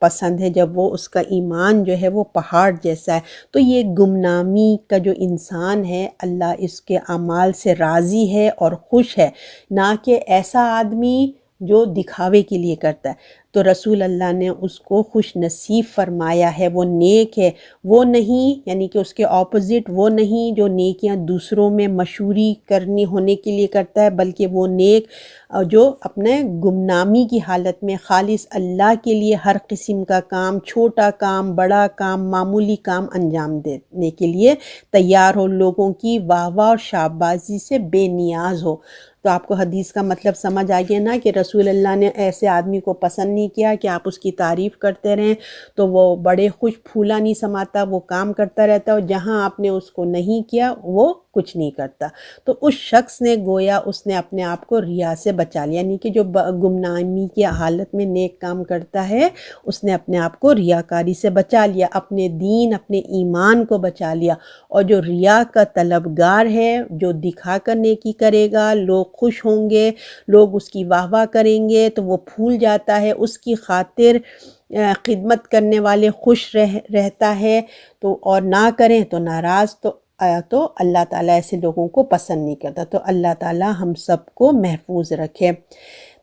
پسند ہے، جب وہ اس کا ایمان جو ہے وہ پہاڑ جیسا ہے۔ تو یہ گمنامی کا جو انسان ہے، اللہ اس کے اعمال سے راضی ہے اور خوش ہے، نہ کہ ایسا آدمی جو دکھاوے کے لیے کرتا ہے۔ تو رسول اللہ نے اس کو خوش نصیب فرمایا ہے، وہ نیک ہے، وہ نہیں، یعنی کہ اس کے اپوزٹ وہ نہیں جو نیکیاں دوسروں میں مشہوری کرنی ہونے کے لیے کرتا ہے، بلکہ وہ نیک جو اپنے گمنامی کی حالت میں خالص اللہ کے لیے ہر قسم کا کام، چھوٹا کام، بڑا کام، معمولی کام انجام دینے کے لیے تیار ہو، لوگوں کی واہ واہ اور شاباشی سے بے نیاز ہو۔ تو آپ کو حدیث کا مطلب سمجھ آ گیا نا کہ رسول اللہ نے ایسے آدمی کو پسند نہیں کیا کہ آپ اس کی تعریف کرتے رہیں، تو وہ بڑے خوش پھولا نہیں سماتا، وہ کام کرتا رہتا، اور جہاں آپ نے اس کو نہیں کیا وہ کچھ نہیں کرتا۔ تو اس شخص نے گویا اس نے اپنے آپ کو ریا سے بچا لیا، یعنی کہ جو گمنامی کی حالت میں نیک کام کرتا ہے، اس نے اپنے آپ کو ریاکاری سے بچا لیا، اپنے دین، اپنے ایمان کو بچا لیا۔ اور جو ریا کا طلبگار ہے، جو دکھا کر نیکی کرے گا، لوگ خوش ہوں گے، لوگ اس کی واہ واہ کریں گے تو وہ پھول جاتا ہے، اس کی خاطر خدمت کرنے والے خوش رہتا ہے، تو اور نہ کریں تو ناراض، تو اللہ تعالیٰ ایسے لوگوں کو پسند نہیں کرتا۔ تو اللہ تعالیٰ ہم سب کو محفوظ رکھے۔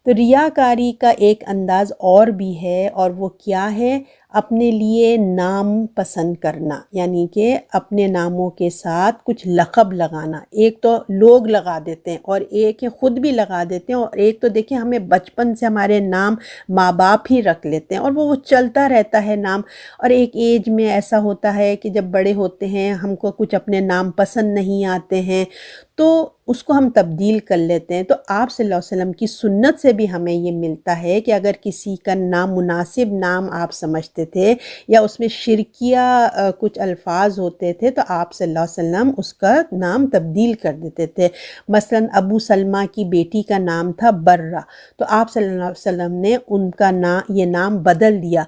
تو ریاکاری کا ایک انداز اور بھی ہے، اور وہ کیا ہے؟ اپنے لیے نام پسند کرنا، یعنی کہ اپنے ناموں کے ساتھ کچھ لقب لگانا۔ ایک تو لوگ لگا دیتے ہیں، اور ایک خود بھی لگا دیتے ہیں، اور ایک تو دیکھیں ہمیں بچپن سے ہمارے نام ماں باپ ہی رکھ لیتے ہیں، اور وہ چلتا رہتا ہے نام۔ اور ایک ایج میں ایسا ہوتا ہے کہ جب بڑے ہوتے ہیں، ہم کو کچھ اپنے نام پسند نہیں آتے ہیں، تو اس کو ہم تبدیل کر لیتے ہیں۔ تو آپ صلی اللہ علیہ وسلم کی سنت سے بھی ہمیں یہ ملتا ہے کہ اگر کسی کا نام مناسب نام آپ سمجھتے تھے، یا اس میں شرکیہ کچھ الفاظ ہوتے تھے، تو آپ صلی اللہ علیہ وسلم اس کا نام تبدیل کر دیتے تھے۔ مثلا ابو سلمہ کی بیٹی کا نام تھا برہ، تو آپ صلی اللہ علیہ وسلم نے ان کا یہ نام بدل دیا۔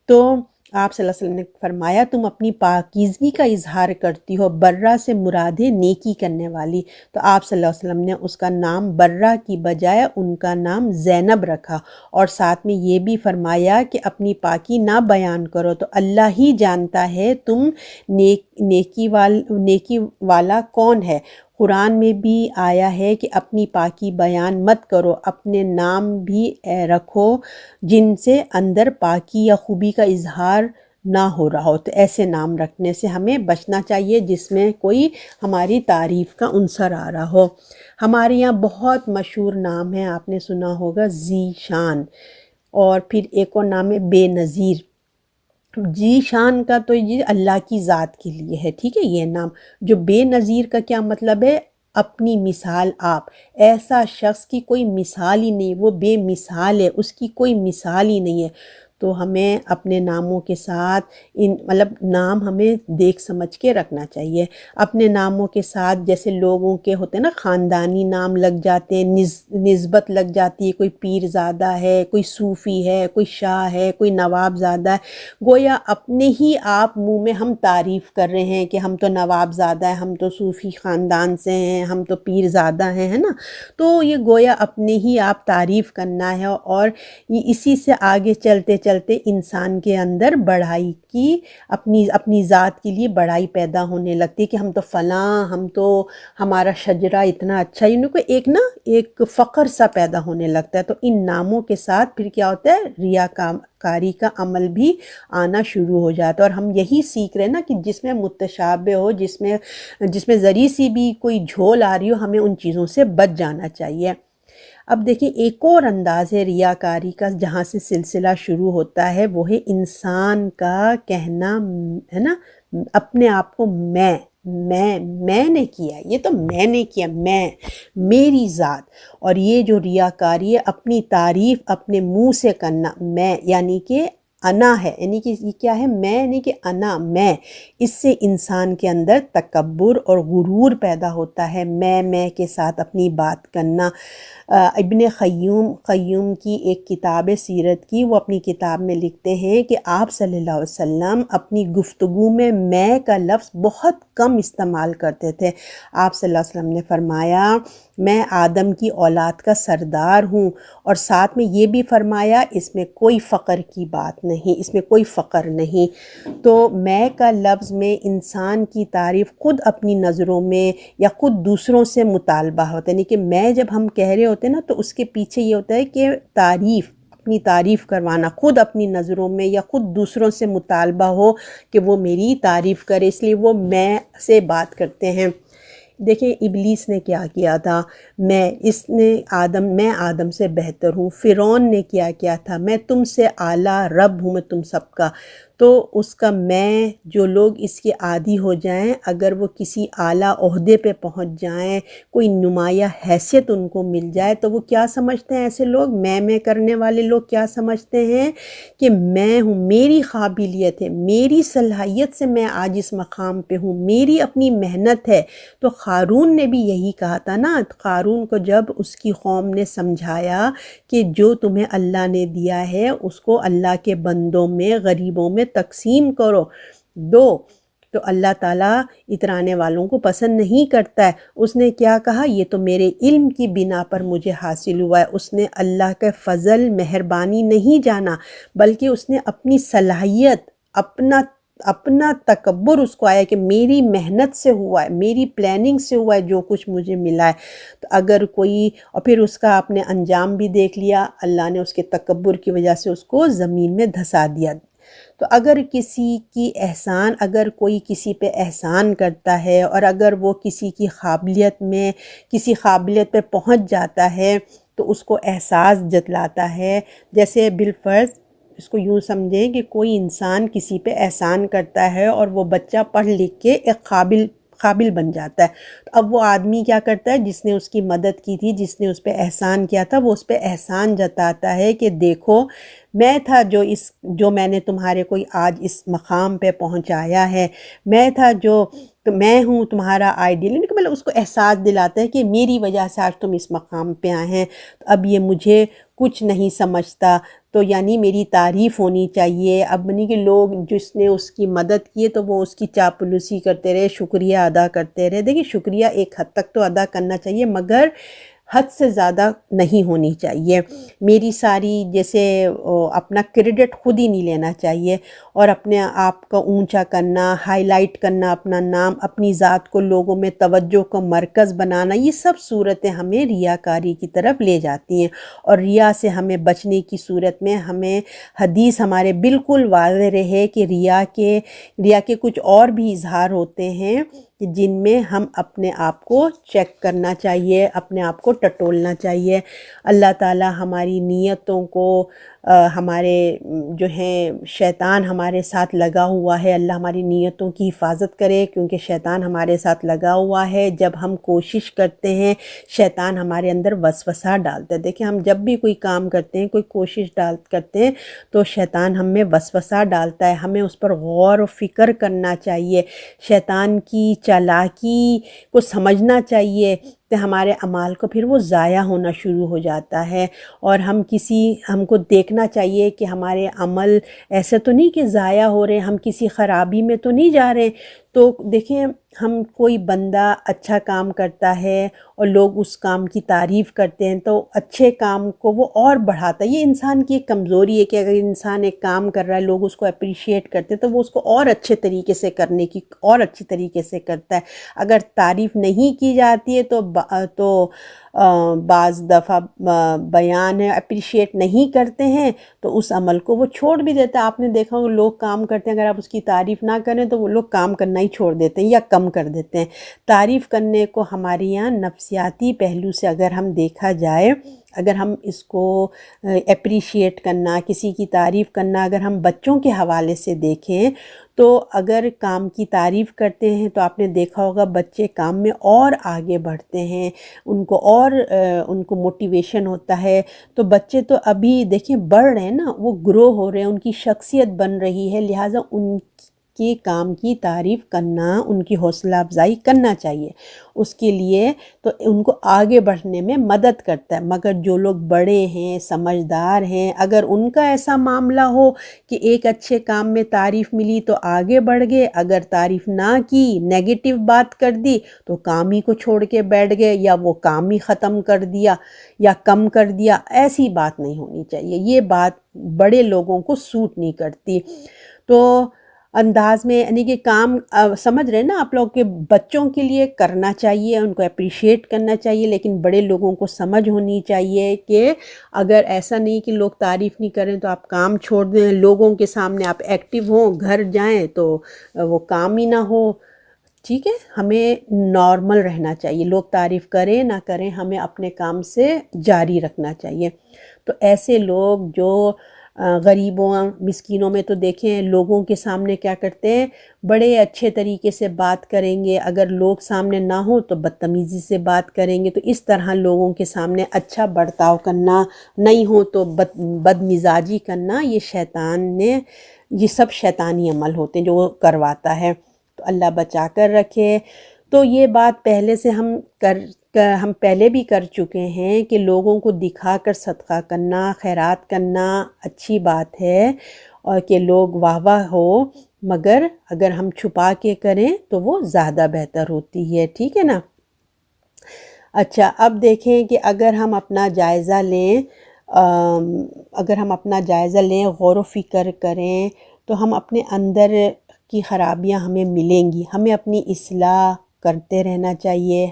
تو آپ صلی اللہ علیہ وسلم نے فرمایا تم اپنی پاکیزگی کا اظہار کرتی ہو، برہ سے مراد ہے نیکی کرنے والی، تو آپ صلی اللہ علیہ وسلم نے اس کا نام برہ کی بجائے ان کا نام زینب رکھا، اور ساتھ میں یہ بھی فرمایا کہ اپنی پاکی نہ بیان کرو، تو اللہ ہی جانتا ہے تم نیکی والا کون ہے۔ قرآن میں بھی آیا ہے کہ اپنی پاکی بیان مت کرو، اپنے نام بھی رکھو جن سے اندر پاکی یا خوبی کا اظہار نہ ہو رہا ہو۔ تو ایسے نام رکھنے سے ہمیں بچنا چاہیے جس میں کوئی ہماری تعریف کا عنصر آ رہا ہو۔ ہمارے یہاں بہت مشہور نام ہے، آپ نے سنا ہوگا ذی شان، اور پھر ایک اور نام ہے بے نظیر۔ ذی شان کا تو یہ اللہ کی ذات کے لیے ہے، ٹھیک ہے یہ نام۔ جو بے نظیر کا کیا مطلب ہے؟ اپنی مثال آپ، ایسا شخص کی کوئی مثال ہی نہیں، وہ بے مثال ہے، اس کی کوئی مثال ہی نہیں ہے۔ تو ہمیں اپنے ناموں کے ساتھ مطلب نام ہمیں دیکھ سمجھ کے رکھنا چاہیے۔ اپنے ناموں کے ساتھ جیسے لوگوں کے ہوتے ہیں نا خاندانی نام لگ جاتے ہیں، نسبت لگ جاتی ہے، کوئی پیر زادہ ہے، کوئی صوفی ہے، کوئی شاہ ہے، کوئی نواب زادہ ہے، گویا اپنے ہی آپ منہ میں ہم تعریف کر رہے ہیں کہ ہم تو نواب زادہ ہیں، ہم تو صوفی خاندان سے ہیں، ہم تو پیر زادہ ہیں، ہے نا۔ تو یہ گویا اپنے ہی آپ تعریف کرنا ہے، اور اسی سے آگے چلتے انسان کے اندر بڑائی کی اپنی ذات کے لیے بڑائی پیدا ہونے لگتی ہے کہ ہم تو فلاں، ہم تو ہمارا شجرہ اتنا اچھا، ان کو ایک فخر سا پیدا ہونے لگتا ہے۔ تو ان ناموں کے ساتھ پھر کیا ہوتا ہے؟ ریاکاری کا عمل بھی آنا شروع ہو جاتا ہے، اور ہم یہی سیکھ رہے ہیں نا کہ جس میں متشابہ ہو، جس میں ذری سی بھی کوئی جھول آ رہی ہو، ہمیں ان چیزوں سے بچ جانا چاہیے۔ اب دیکھیں ایک اور انداز ہے ریاکاری کا جہاں سے سلسلہ شروع ہوتا ہے، وہ ہے انسان کا کہنا ہے نا اپنے آپ کو میں نے کیا، یہ تو میں نے کیا، میری ذات۔ اور یہ جو ریاکاری ہے اپنی تعریف اپنے منہ سے کرنا، میں یعنی کہ انا ہے، یعنی کہ یہ کیا ہے، میں یعنی کہ انا، میں۔ اس سے انسان کے اندر تکبر اور غرور پیدا ہوتا ہے، میں کے ساتھ اپنی بات کرنا۔ ابن قیوم کی ایک کتاب سیرت کی، وہ اپنی کتاب میں لکھتے ہیں کہ آپ صلی اللہ علیہ وسلم اپنی گفتگو میں کا لفظ بہت کم استعمال کرتے تھے۔ آپ صلی اللہ علیہ وسلم نے فرمایا میں آدم کی اولاد کا سردار ہوں، اور ساتھ میں یہ بھی فرمایا اس میں کوئی فقر کی بات نہیں، اس میں کوئی فقر نہیں۔ تو میں کا لفظ میں انسان کی تعریف خود اپنی نظروں میں یا خود دوسروں سے مطالبہ ہوتا ہے، یعنی کہ میں جب ہم کہہ رہے ہوتے ہیں نا تو اس کے پیچھے یہ ہوتا ہے کہ اپنی تعریف کروانا، خود اپنی نظروں میں یا خود دوسروں سے مطالبہ ہو کہ وہ میری تعریف کرے، اس لیے وہ میں سے بات کرتے ہیں۔ دیکھیں ابلیس نے کیا کیا تھا، میں آدم سے بہتر ہوں۔ فرعون نے کیا کیا تھا، میں تم سے اعلیٰ رب ہوں، میں تم سب کا۔ تو اس کا میں، جو لوگ اس کے عادی ہو جائیں، اگر وہ کسی اعلیٰ عہدے پہ پہنچ جائیں، کوئی نمایاں حیثیت ان کو مل جائے، تو وہ کیا سمجھتے ہیں ایسے لوگ، میں کرنے والے لوگ کیا سمجھتے ہیں کہ میں ہوں، میری قابلیت ہے، میری صلاحیت سے میں آج اس مقام پہ ہوں، میری اپنی محنت ہے۔ تو قارون نے بھی یہی کہا تھا نا، قارون کو جب اس کی قوم نے سمجھایا کہ جو تمہیں اللہ نے دیا ہے اس کو اللہ کے بندوں میں، غریبوں میں تقسیم کرو، دو، تو اللہ تعالیٰ اترانے والوں کو پسند نہیں کرتا ہے۔ اس نے کیا کہا، یہ تو میرے علم کی بنا پر مجھے حاصل ہوا ہے۔ اس نے اللہ کے فضل مہربانی نہیں جانا، بلکہ اس نے اپنی صلاحیت، اپنا تکبر اس کو آیا کہ میری محنت سے ہوا ہے، میری پلاننگ سے ہوا ہے جو کچھ مجھے ملا ہے۔ تو اگر کوئی، اور پھر اس کا آپ نے انجام بھی دیکھ لیا، اللہ نے اس کے تکبر کی وجہ سے اس کو زمین میں دھسا دیا۔ تو اگر کوئی کسی پہ احسان کرتا ہے، اور اگر وہ کسی قابلیت پہ پہنچ جاتا ہے تو اس کو احساس جتلاتا ہے، جیسے بالفرض اس کو یوں سمجھیں کہ کوئی انسان کسی پہ احسان کرتا ہے اور وہ بچہ پڑھ لکھ کے ایک قابل بن جاتا ہے، تو اب وہ آدمی کیا کرتا ہے، جس نے اس کی مدد کی تھی، جس نے اس پہ احسان کیا تھا، وہ اس پہ احسان جتاتا ہے کہ دیکھو میں تھا جو میں نے تمہارے کوئی آج اس مقام پہ پہنچایا ہے، میں ہوں تمہارا آئیڈیل، مطلب اس کو احساس دلاتا ہے کہ میری وجہ سے آج تم اس مقام پہ آئے ہیں، تو اب یہ مجھے کچھ نہیں سمجھتا، تو یعنی میری تعریف ہونی چاہیے۔ اب نہیں کہ لوگ جس نے اس کی مدد کی تو وہ اس کی چاپلوسی کرتے رہے، شکریہ ادا کرتے رہے۔ دیکھیں شکریہ ایک حد تک تو ادا کرنا چاہیے، مگر حد سے زیادہ نہیں ہونی چاہیے۔ میری ساری جیسے اپنا کریڈٹ خود ہی نہیں لینا چاہیے، اور اپنے آپ کا اونچا کرنا، ہائی لائٹ کرنا اپنا نام، اپنی ذات کو لوگوں میں توجہ کا مرکز بنانا، یہ سب صورتیں ہمیں ریاکاری کی طرف لے جاتی ہیں۔ اور ریا سے ہمیں بچنے کی صورت میں ہمیں حدیث ہمارے بالکل واضح رہے کہ ریا کے کچھ اور بھی اظہار ہوتے ہیں کہ جن میں ہم اپنے آپ کو چیک کرنا چاہیے، اپنے آپ کو ٹٹولنا چاہیے۔ اللہ تعالی ہماری نیتوں کو، ہمارے جو ہیں شیطان ہمارے ساتھ لگا ہوا ہے، اللہ ہماری نیتوں کی حفاظت کرے، کیونکہ شیطان ہمارے ساتھ لگا ہوا ہے۔ جب ہم کوشش کرتے ہیں شیطان ہمارے اندر وسوسہ ڈالتا ہے۔ دیکھیں ہم جب بھی کوئی کام کرتے ہیں، کوئی کوشش کرتے ہیں، تو شیطان ہم میں وسوسہ ڈالتا ہے، ہمیں اس پر غور و فکر کرنا چاہیے، شیطان کی چالاکی کو سمجھنا چاہیے کہ ہمارے اعمال کو پھر وہ ضائع ہونا شروع ہو جاتا ہے، اور ہم کو دیکھنا چاہیے کہ ہمارے عمل ایسے تو نہیں کہ ضائع ہو رہے، ہم کسی خرابی میں تو نہیں جا رہے۔ تو دیکھیں ہم کوئی بندہ اچھا کام کرتا ہے اور لوگ اس کام کی تعریف کرتے ہیں تو اچھے کام کو وہ اور بڑھاتا ہے۔ یہ انسان کی ایک کمزوری ہے کہ اگر انسان ایک کام کر رہا ہے، لوگ اس کو اپریشیٹ کرتے ہیں تو وہ اس کو اور اچھے طریقے سے کرنے کی اور اچھی طریقے سے کرتا ہے۔ اگر تعریف نہیں کی جاتی ہے تو بعض دفعہ بیان ہے اپریشیٹ نہیں کرتے ہیں تو اس عمل کو وہ چھوڑ بھی دیتا ہے۔ آپ نے دیکھا ہوگا لوگ کام کرتے ہیں، اگر آپ اس کی تعریف نہ کریں تو وہ لوگ کام کرنا ہی چھوڑ دیتے ہیں یا کم کر دیتے ہیں۔ تعریف کرنے کو ہمارے یہاں نفسیاتی پہلو سے اگر ہم دیکھا جائے اگر ہم اس کو اپریشیٹ کرنا، کسی کی تعریف کرنا اگر ہم بچوں کے حوالے سے دیکھیں تو اگر کام کی تعریف کرتے ہیں تو آپ نے دیکھا ہوگا بچے کام میں اور آگے بڑھتے ہیں، ان کو موٹیویشن ہوتا ہے۔ تو بچے تو ابھی دیکھیں بڑھ رہے ہیں نا، وہ گرو ہو رہے ہیں، ان کی شخصیت بن رہی ہے، لہٰذا ان کے کام کی تعریف کرنا، ان کی حوصلہ افزائی کرنا چاہیے۔ اس کے لیے تو ان کو آگے بڑھنے میں مدد کرتا ہے۔ مگر جو لوگ بڑے ہیں، سمجھدار ہیں، اگر ان کا ایسا معاملہ ہو کہ ایک اچھے کام میں تعریف ملی تو آگے بڑھ گئے، اگر تعریف نہ کی، نیگیٹو بات کر دی تو کام ہی کو چھوڑ کے بیٹھ گئے، یا وہ کام ہی ختم کر دیا یا کم کر دیا۔ ایسی بات نہیں ہونی چاہیے، یہ بات بڑے لوگوں کو سوٹ نہیں کرتی۔ تو انداز میں یعنی کہ کام سمجھ رہے ہیں نا آپ لوگ کہ بچوں کے لیے کرنا چاہیے، ان کو اپریشیٹ کرنا چاہیے، لیکن بڑے لوگوں کو سمجھ ہونی چاہیے کہ اگر ایسا نہیں کہ لوگ تعریف نہیں کریں تو آپ کام چھوڑ دیں، لوگوں کے سامنے آپ ایکٹیو ہوں، گھر جائیں تو وہ کام ہی نہ ہو۔ ٹھیک ہے، ہمیں نارمل رہنا چاہیے، لوگ تعریف کریں نہ کریں، ہمیں اپنے کام سے جاری رکھنا چاہیے۔ تو ایسے لوگ جو غریبوں مسکینوں میں تو دیکھیں لوگوں کے سامنے کیا کرتے ہیں، بڑے اچھے طریقے سے بات کریں گے، اگر لوگ سامنے نہ ہوں تو بدتمیزی سے بات کریں گے۔ تو اس طرح لوگوں کے سامنے اچھا برتاؤ کرنا، نہیں ہو تو بد مزاجی کرنا، یہ سب شیطانی عمل ہوتے ہیں جو وہ کرواتا ہے۔ تو اللہ بچا کر رکھے۔ تو یہ بات پہلے سے ہم پہلے بھی کر چکے ہیں کہ لوگوں کو دکھا کر صدقہ کرنا، خیرات کرنا اچھی بات ہے اور کہ لوگ واہ واہ ہو، مگر اگر ہم چھپا کے کریں تو وہ زیادہ بہتر ہوتی ہے۔ ٹھیک ہے نا؟ اچھا، اب دیکھیں کہ اگر ہم اپنا جائزہ لیں، غور و فکر کریں تو ہم اپنے اندر کی خرابیاں ہمیں ملیں گی، ہمیں اپنی اصلاح کرتے رہنا چاہیے۔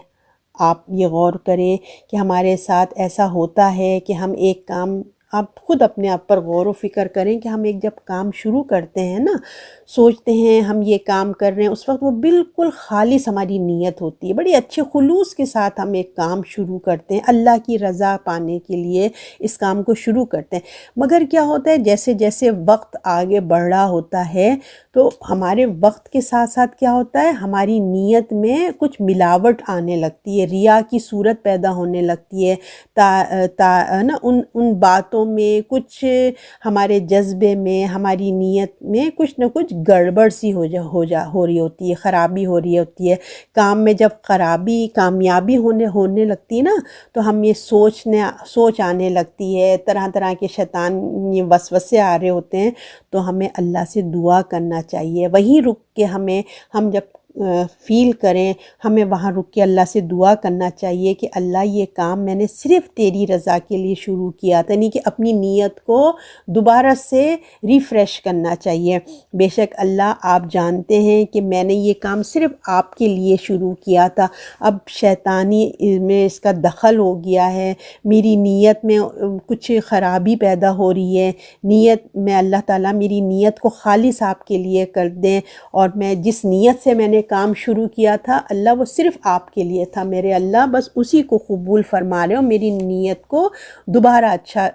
آپ یہ غور کریں کہ ہمارے ساتھ ایسا ہوتا ہے کہ ہم ایک کام، آپ خود اپنے آپ پر غور و فکر کریں کہ ہم ایک جب کام شروع کرتے ہیں نا، سوچتے ہیں ہم یہ کام کر رہے ہیں، اس وقت وہ بالکل خالص ہماری نیت ہوتی ہے، بڑی اچھے خلوص کے ساتھ ہم ایک کام شروع کرتے ہیں، اللہ کی رضا پانے کے لیے اس کام کو شروع کرتے ہیں۔ مگر کیا ہوتا ہے، جیسے جیسے وقت آگے بڑھ رہا ہوتا ہے تو ہمارے وقت کے ساتھ ساتھ کیا ہوتا ہے، ہماری نیت میں کچھ ملاوٹ آنے لگتی ہے، ریا کی صورت پیدا ہونے لگتی ہے، ان باتوں میں کچھ، ہمارے جذبے میں، ہماری نیت میں کچھ نہ کچھ گڑبڑ سی ہو رہی ہوتی ہے، خرابی ہو رہی ہوتی ہے۔ کام میں جب کامیابی ہونے لگتی ہے نا تو ہم یہ سوچ آنے لگتی ہے، طرح طرح کے شیطانی وسوسے آ رہے ہوتے ہیں، تو ہمیں اللہ سے دعا کرنا چاہیے۔ وہیں رک کے ہم جب فیل کریں، ہمیں وہاں رک کے اللہ سے دعا کرنا چاہیے کہ اللہ یہ کام میں نے صرف تیری رضا کے لیے شروع کیا تھا، یعنی کہ اپنی نیت کو دوبارہ سے ریفریش کرنا چاہیے۔ بے شک اللہ آپ جانتے ہیں کہ میں نے یہ کام صرف آپ کے لیے شروع کیا تھا، اب شیطانی میں اس کا دخل ہو گیا ہے، میری نیت میں کچھ خرابی پیدا ہو رہی ہے، نیت میں اللہ تعالیٰ میری نیت کو خالص آپ کے لیے کر دیں، اور میں جس نیت سے میں نے کام شروع کیا تھا اللہ وہ صرف آپ کے لیے تھا، میرے اللہ بس اسی کو قبول فرما رہے ہو، میری نیت کو دوبارہ اچھا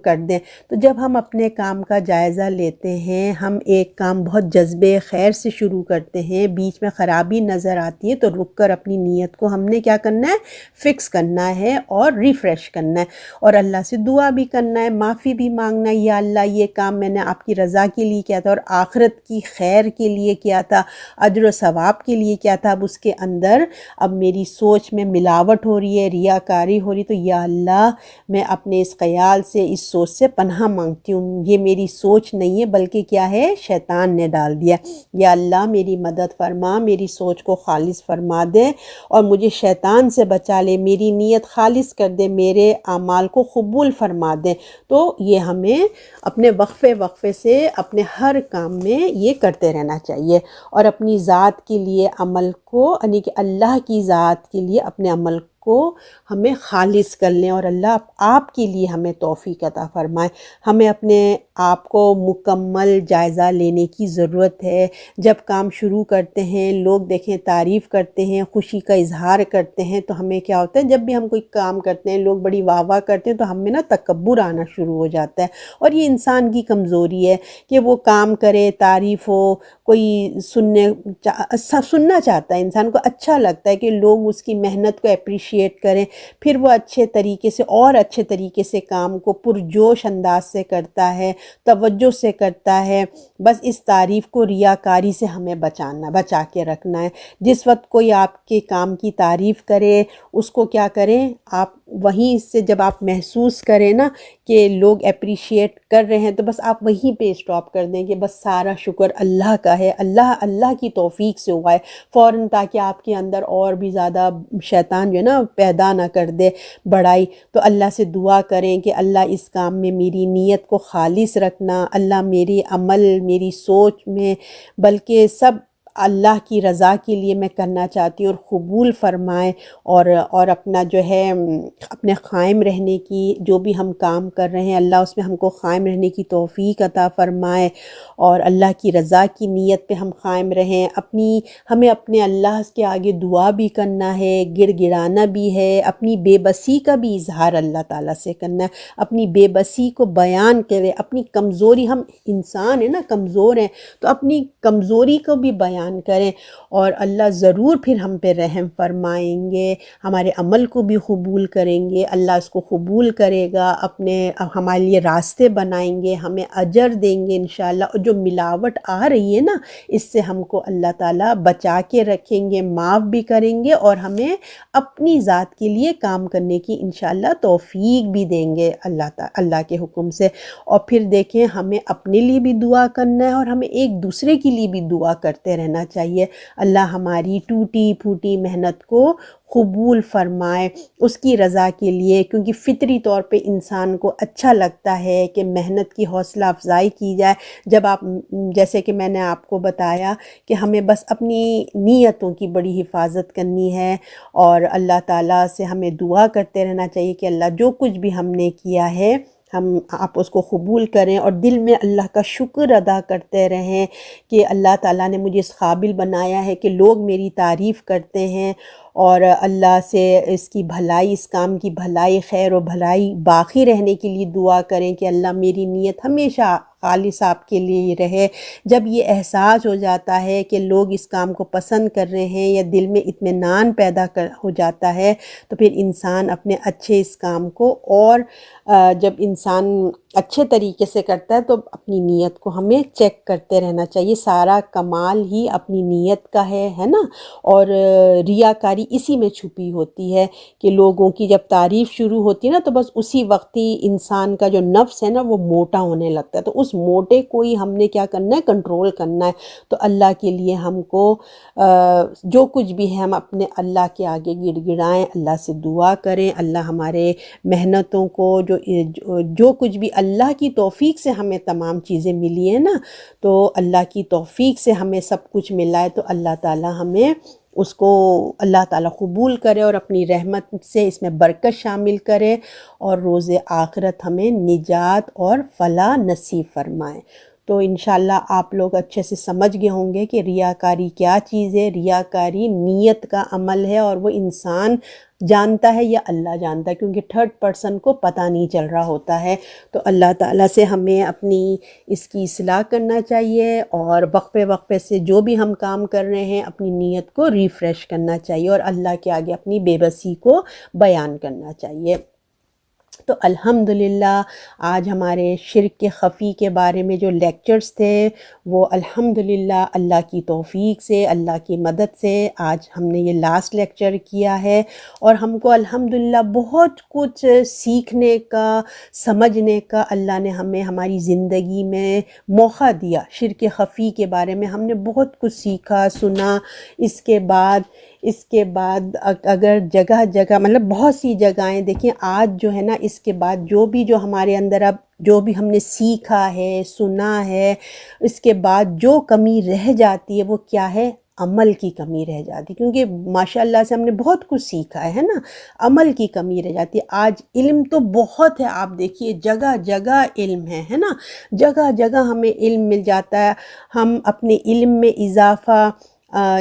کر دیں۔ تو جب ہم اپنے کام کا جائزہ لیتے ہیں، ہم ایک کام بہت جذبے خیر سے شروع کرتے ہیں، بیچ میں خرابی نظر آتی ہے تو رک کر اپنی نیت کو ہم نے کیا کرنا ہے، فکس کرنا ہے اور ریفریش کرنا ہے، اور اللہ سے دعا بھی کرنا ہے، معافی بھی مانگنا ہے، یا اللہ یہ کام میں نے آپ کی رضا کے لیے کیا تھا اور آخرت کی خیر کے لیے کیا تھا، اجر و ثواب کے لیے کیا تھا، اب اس کے اندر اب میری سوچ میں ملاوٹ ہو رہی ہے، ریاکاری ہو رہی، تو یا اللہ میں اپنے اس خیال سے، اس سوچ سے پناہ مانگتی ہوں، یہ میری سوچ نہیں ہے بلکہ کیا ہے، شیطان نے ڈال دیا، یا اللہ میری مدد فرما، میری سوچ کو خالص فرما دے اور مجھے شیطان سے بچا لے، میری نیت خالص کر دے، میرے اعمال کو قبول فرما دے۔ تو یہ ہمیں اپنے وقفے سے اپنے ہر کام میں یہ کرتے رہنا چاہیے، اور اپنی ذات کے لیے عمل کو، یعنی کہ اللہ کی ذات کے لیے اپنے عمل کو ہمیں خالص کر لیں، اور اللہ آپ کے لیے ہمیں توفیق عطا فرمائے۔ ہمیں اپنے آپ کو مکمل جائزہ لینے کی ضرورت ہے۔ جب کام شروع کرتے ہیں، لوگ دیکھیں تعریف کرتے ہیں، خوشی کا اظہار کرتے ہیں، تو ہمیں کیا ہوتا ہے، جب بھی ہم کوئی کام کرتے ہیں لوگ بڑی واہ واہ کرتے ہیں تو ہم میں نا تکبر آنا شروع ہو جاتا ہے، اور یہ انسان کی کمزوری ہے کہ وہ کام کرے، تعریف ہو، کوئی سننا چاہتا ہے، انسان کو اچھا لگتا ہے کہ لوگ اس کی محنت کو اپریشیٹ کریں، پھر وہ اچھے طریقے سے اور اچھے طریقے سے کام کو پرجوش انداز سے کرتا ہے، توجہ سے کرتا ہے۔ بس اس تعریف کو ریاکاری سے ہمیں بچا کے رکھنا ہے۔ جس وقت کوئی آپ کے کام کی تعریف کرے، اس کو کیا کریں، آپ وہیں سے جب آپ محسوس کریں نا کہ لوگ اپریشیٹ کر رہے ہیں، تو بس آپ وہیں پہ اسٹاپ کر دیں کہ بس سارا شکر اللہ کا ہے، اللہ کی توفیق سے ہوا ہے، فوراً، تاکہ آپ کے اندر اور بھی زیادہ شیطان جو ہے نا پیدا نہ کر دے بڑائی۔ تو اللہ سے دعا کریں کہ اللہ اس کام میں میری نیت کو خالص رکھنا، اللہ میری عمل، میری سوچ میں بلکہ سب اللہ کی رضا کے لیے میں کرنا چاہتی ہوں، اور قبول فرمائے، اور اپنا جو ہے اپنے قائم رہنے کی، جو بھی ہم کام کر رہے ہیں اللہ اس میں ہم کو قائم رہنے کی توفیق عطا فرمائے، اور اللہ کی رضا کی نیت پہ ہم قائم رہیں۔ ہمیں اپنے اللہ کے آگے دعا بھی کرنا ہے، گڑ گڑانا بھی ہے، اپنی بے بسی کا بھی اظہار اللہ تعالیٰ سے کرنا ہے، اپنی بے بسی کو بیان کرے، اپنی کمزوری، ہم انسان ہیں نا، کمزور ہیں، تو اپنی کمزوری کو بھی بیان کریں، اور اللہ ضرور پھر ہم پہ رحم فرمائیں گے، ہمارے عمل کو بھی قبول کریں گے، اللہ اس کو قبول کرے گا، ہمارے لیے راستے بنائیں گے، ہمیں اجر دیں گے انشاءاللہ، اور جو ملاوٹ آ رہی ہے نا اس سے ہم کو اللہ تعالیٰ بچا کے رکھیں گے، معاف بھی کریں گے، اور ہمیں اپنی ذات کے لیے کام کرنے کی انشاءاللہ توفیق بھی دیں گے اللہ کے حکم سے۔ اور پھر دیکھیں ہمیں اپنے لیے بھی دعا کرنا ہے، اور ہمیں ایک دوسرے کے لیے بھی دعا کرتے رہنا چاہیے۔ اللہ ہماری ٹوٹی پھوٹی محنت کو قبول فرمائے اس کی رضا کے لیے، کیونکہ فطری طور پہ انسان کو اچھا لگتا ہے کہ محنت کی حوصلہ افزائی کی جائے۔ جب جیسے کہ میں نے آپ کو بتایا کہ ہمیں بس اپنی نیتوں کی بڑی حفاظت کرنی ہے، اور اللہ تعالیٰ سے ہمیں دعا کرتے رہنا چاہیے کہ اللہ جو کچھ بھی ہم نے کیا ہے آپ اس کو قبول کریں، اور دل میں اللہ کا شکر ادا کرتے رہیں کہ اللہ تعالیٰ نے مجھے اس قابل بنایا ہے کہ لوگ میری تعریف کرتے ہیں، اور اللہ سے اس کی بھلائی، اس کام کی بھلائی، خیر و بھلائی باقی رہنے کے لیے دعا کریں کہ اللہ میری نیت ہمیشہ خالص آپ کے لیے ہی رہے۔ جب یہ احساس ہو جاتا ہے کہ لوگ اس کام کو پسند کر رہے ہیں، یا دل میں اطمینان پیدا ہو جاتا ہے، تو پھر انسان اپنے اچھے اس کام کو، اور جب انسان اچھے طریقے سے کرتا ہے تو اپنی نیت کو ہمیں چیک کرتے رہنا چاہیے۔ سارا کمال ہی اپنی نیت کا ہے نا، اور ریاکاری اسی میں چھپی ہوتی ہے کہ لوگوں کی جب تعریف شروع ہوتی ہے نا تو بس اسی وقت ہی انسان کا جو نفس ہے نا وہ موٹا ہونے لگتا ہے، تو اس موٹے کو ہی ہم نے کیا کرنا ہے، کنٹرول کرنا ہے۔ تو اللہ کے لیے ہم کو جو کچھ بھی ہے ہم اپنے اللہ کے آگے گڑ گڑائیں، اللہ سے دعا کریں، اللہ ہمارے محنتوں کو جو کچھ بھی اللہ کی توفیق سے ہمیں تمام چیزیں ملی ہیں نا، تو اللہ کی توفیق سے ہمیں سب کچھ ملا ہے، تو اللہ تعالیٰ ہمیں اس کو اللہ تعالیٰ قبول کرے، اور اپنی رحمت سے اس میں برکت شامل کرے، اور روز آخرت ہمیں نجات اور فلاح نصیب فرمائے۔ تو انشاءاللہ آپ لوگ اچھے سے سمجھ گئے ہوں گے کہ ریاکاری کیا چیز ہے۔ ریاکاری نیت کا عمل ہے، اور وہ انسان جانتا ہے یا اللہ جانتا ہے، کیونکہ تھرڈ پرسن کو پتہ نہیں چل رہا ہوتا ہے۔ تو اللہ تعالیٰ سے ہمیں اپنی اس کی اصلاح کرنا چاہیے، اور وقفے وقفے سے جو بھی ہم کام کر رہے ہیں اپنی نیت کو ریفریش کرنا چاہیے، اور اللہ کے آگے اپنی بے بسی کو بیان کرنا چاہیے۔ تو الحمدللہ آج ہمارے شرک کے خفی کے بارے میں جو لیکچرز تھے وہ الحمدللہ اللہ کی توفیق سے، اللہ کی مدد سے آج ہم نے یہ لاسٹ لیکچر کیا ہے، اور ہم کو الحمدللہ بہت کچھ سیکھنے کا، سمجھنے کا اللہ نے ہمیں ہماری زندگی میں موقع دیا۔ شرک خفی کے بارے میں ہم نے بہت کچھ سیکھا، سنا۔ اس کے بعد اگر جگہ جگہ مطلب بہت سی جگہیں دیکھیں آج جو ہے نا، اس کے بعد جو ہمارے اندر اب جو بھی ہم نے سیکھا ہے، سنا ہے، اس کے بعد جو کمی رہ جاتی ہے وہ کیا ہے؟ عمل کی کمی رہ جاتی، کیونکہ ماشاءاللہ سے ہم نے بہت کچھ سیکھا ہے نا، عمل کی کمی رہ جاتی ہے۔ آج علم تو بہت ہے، آپ دیکھیے جگہ جگہ علم ہے نا، جگہ جگہ ہمیں علم مل جاتا ہے، ہم اپنے علم میں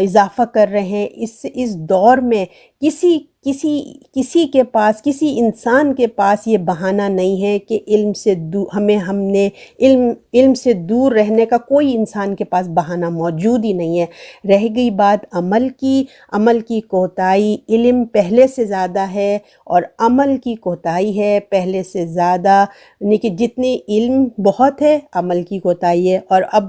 اضافہ کر رہے ہیں۔ اس دور میں کسی کے پاس، کسی انسان کے پاس یہ بہانہ نہیں ہے کہ علم سے دور رہنے کا کوئی انسان کے پاس بہانہ موجود ہی نہیں ہے۔ رہ گئی بات عمل کی کوتاہی، علم پہلے سے زیادہ ہے اور عمل کی کوتاہی ہے پہلے سے زیادہ، یعنی کہ جتنے علم بہت ہے عمل کی کوتاہی ہے، اور اب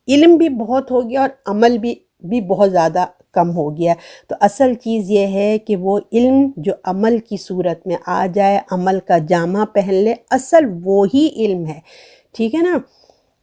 علم بھی بہت ہو گیا اور عمل بھی بہت زیادہ کم ہو گیا۔ تو اصل چیز یہ ہے کہ وہ علم جو عمل کی صورت میں آ جائے، عمل کا جامہ پہن لے، اصل وہی علم ہے، ٹھیک ہے نا،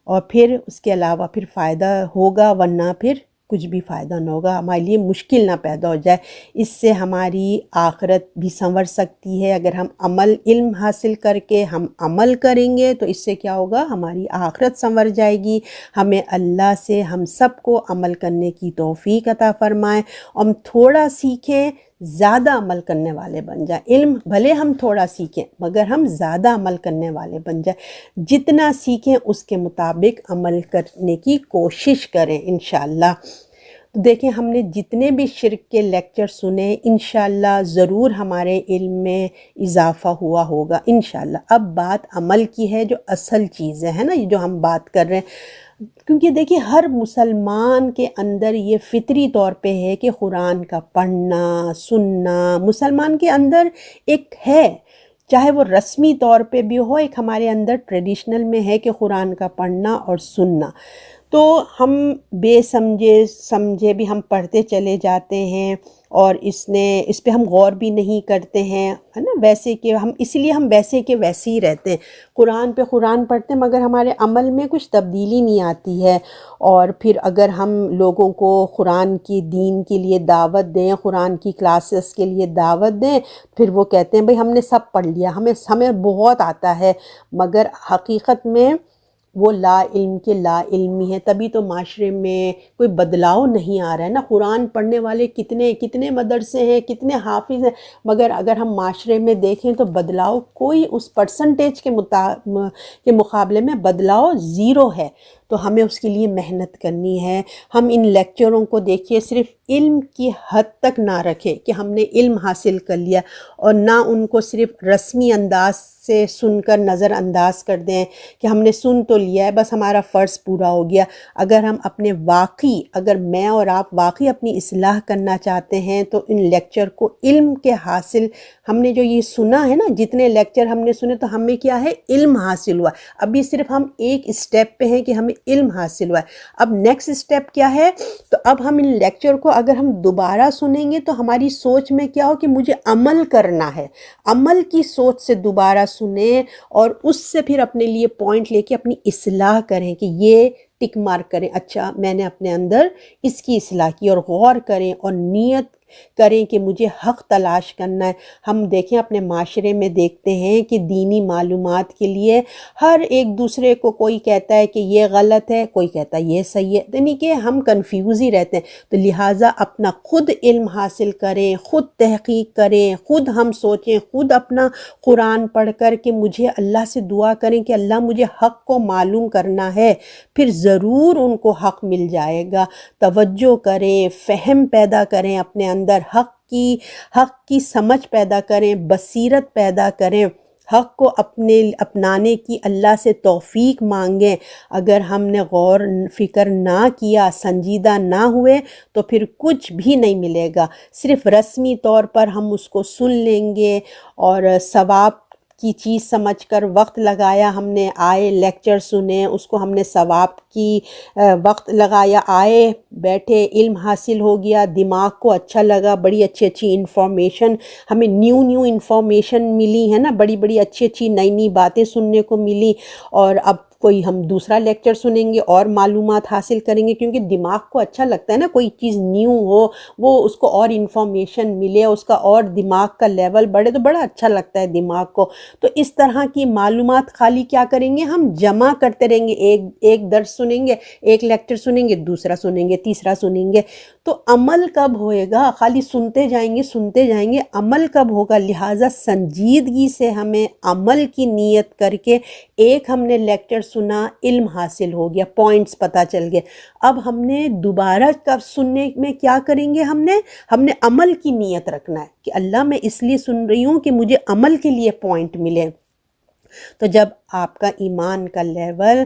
اور پھر اس کے علاوہ پھر فائدہ ہوگا، ورنہ پھر کچھ بھی فائدہ نہ ہوگا، ہمارے لیے مشکل نہ پیدا ہو جائے۔ اس سے ہماری آخرت بھی سنور سکتی ہے، اگر ہم علم حاصل کر کے ہم عمل کریں گے تو اس سے کیا ہوگا، ہماری آخرت سنور جائے گی۔ ہمیں اللہ سے ہم سب کو عمل کرنے کی توفیق عطا فرمائے، ہم تھوڑا سیکھیں، زیادہ عمل کرنے والے بن جائیں۔ علم بھلے ہم تھوڑا سیکھیں مگر ہم زیادہ عمل کرنے والے بن جائیں، جتنا سیکھیں اس کے مطابق عمل کرنے کی کوشش کریں انشاءاللہ۔ تو دیکھیں ہم نے جتنے بھی شرک کے لیکچر سنے، انشاءاللہ ضرور ہمارے علم میں اضافہ ہوا ہوگا انشاءاللہ۔ اب بات عمل کی ہے، جو اصل چیز ہے نا، یہ جو ہم بات کر رہے ہیں، کیونکہ دیکھیے ہر مسلمان کے اندر یہ فطری طور پہ ہے کہ قرآن کا پڑھنا سننا مسلمان کے اندر ایک ہے، چاہے وہ رسمی طور پہ بھی ہو، ایک ہمارے اندر ٹریڈیشنل میں ہے کہ قرآن کا پڑھنا اور سننا۔ تو ہم بے سمجھے بھی ہم پڑھتے چلے جاتے ہیں، اور اس پہ ہم غور بھی نہیں کرتے ہیں، ہے نا، ویسے کہ اس لیے ہم ویسے کے ویسے ہی رہتے ہیں، قرآن پہ قرآن پڑھتے ہیں مگر ہمارے عمل میں کچھ تبدیلی نہیں آتی ہے۔ اور پھر اگر ہم لوگوں کو قرآن کی دین کے لیے دعوت دیں، قرآن کی کلاسز کے لیے دعوت دیں، پھر وہ کہتے ہیں بھئی ہم نے سب پڑھ لیا، ہمیں بہت آتا ہے، مگر حقیقت میں وہ لا علم کے لا علمی ہے۔ تبھی تو معاشرے میں کوئی بدلاؤ نہیں آ رہا ہے نا، قرآن پڑھنے والے کتنے مدرسے ہیں، کتنے حافظ ہیں، مگر اگر ہم معاشرے میں دیکھیں تو بدلاؤ کوئی اس پرسنٹیج کے مقابلے میں بدلاؤ زیرو ہے۔ تو ہمیں اس کے لیے محنت کرنی ہے۔ ہم ان لیکچروں کو دیکھیے صرف علم کی حد تک نہ رکھیں کہ ہم نے علم حاصل کر لیا، اور نہ ان کو صرف رسمی انداز سے سن کر نظر انداز کر دیں کہ ہم نے سن تو لیا ہے، بس ہمارا فرض پورا ہو گیا۔ اگر میں اور آپ واقعی اپنی اصلاح کرنا چاہتے ہیں تو ان لیکچر کو علم کے حاصل، ہم نے جو یہ سنا ہے نا، جتنے لیکچر ہم نے سنے تو ہمیں کیا ہے، علم حاصل ہوا۔ ابھی صرف ہم ایک اسٹیپ پہ ہیں کہ ہمیں علم حاصل ہوا ہے، اب نیکسٹ اسٹیپ کیا ہے؟ تو اب ہم ان لیکچر کو اگر ہم دوبارہ سنیں گے تو ہماری سوچ میں کیا ہو کہ مجھے عمل کرنا ہے، عمل کی سوچ سے دوبارہ سنیں، اور اس سے پھر اپنے لیے پوائنٹ لے کے اپنی اصلاح کریں کہ یہ ٹک مارک کریں، اچھا میں نے اپنے اندر اس کی اصلاح کی، اور غور کریں اور نیت کریں کہ مجھے حق تلاش کرنا ہے۔ ہم دیکھیں اپنے معاشرے میں دیکھتے ہیں کہ دینی معلومات کے لیے ہر ایک دوسرے کو، کوئی کہتا ہے کہ یہ غلط ہے، کوئی کہتا ہے یہ صحیح ہے، یعنی کہ ہم کنفیوز ہی رہتے ہیں۔ تو لہٰذا اپنا خود علم حاصل کریں، خود تحقیق کریں، خود ہم سوچیں، خود اپنا قرآن پڑھ کر کے مجھے اللہ سے دعا کریں کہ اللہ مجھے حق کو معلوم کرنا ہے، پھر ضرور ان کو حق مل جائے گا۔ توجہ کریں، فہم پیدا کریں اپنے اندر، حق کی سمجھ پیدا کریں، بصیرت پیدا کریں، حق کو اپنانے کی اللہ سے توفیق مانگیں۔ اگر ہم نے غور فکر نہ کیا، سنجیدہ نہ ہوئے تو پھر کچھ بھی نہیں ملے گا۔ صرف رسمی طور پر ہم اس کو سن لیں گے، اور ثواب کی چیز سمجھ کر وقت لگایا، ہم نے آئے لیکچر سنے، اس کو ہم نے ثواب کی وقت لگایا، آئے بیٹھے، علم حاصل ہو گیا، دماغ کو اچھا لگا، بڑی اچھی انفارمیشن ہمیں نیو انفارمیشن ملی ہے نا، بڑی اچھی نئی باتیں سننے کو ملی، اور اب کوئی ہم دوسرا لیکچر سنیں گے اور معلومات حاصل کریں گے، کیونکہ دماغ کو اچھا لگتا ہے نا کوئی چیز نیو ہو، وہ اس کو اور انفارمیشن ملے، اس کا اور دماغ کا لیول بڑھے تو بڑا اچھا لگتا ہے دماغ کو۔ تو اس طرح کی معلومات خالی کیا کریں گے، ہم جمع کرتے رہیں گے، ایک درس سنیں گے، ایک لیکچر سنیں گے، دوسرا سنیں گے، تیسرا سنیں گے، تو عمل کب ہوئے گا؟ خالی سنتے جائیں گے، عمل کب ہوگا؟ لہٰذا سنجیدگی سے ہمیں عمل کی نیت کر کے، ایک ہم نے لیکچر سنا، علم حاصل ہو گیا، پوائنٹس پتہ چل گئے، اب ہم نے دوبارہ کب سننے میں کیا کریں گے، ہم نے عمل کی نیت رکھنا ہے کہ اللہ میں اس لیے سن رہی ہوں کہ مجھے عمل کے لیے پوائنٹ ملے۔ تو جب آپ کا ایمان کا لیول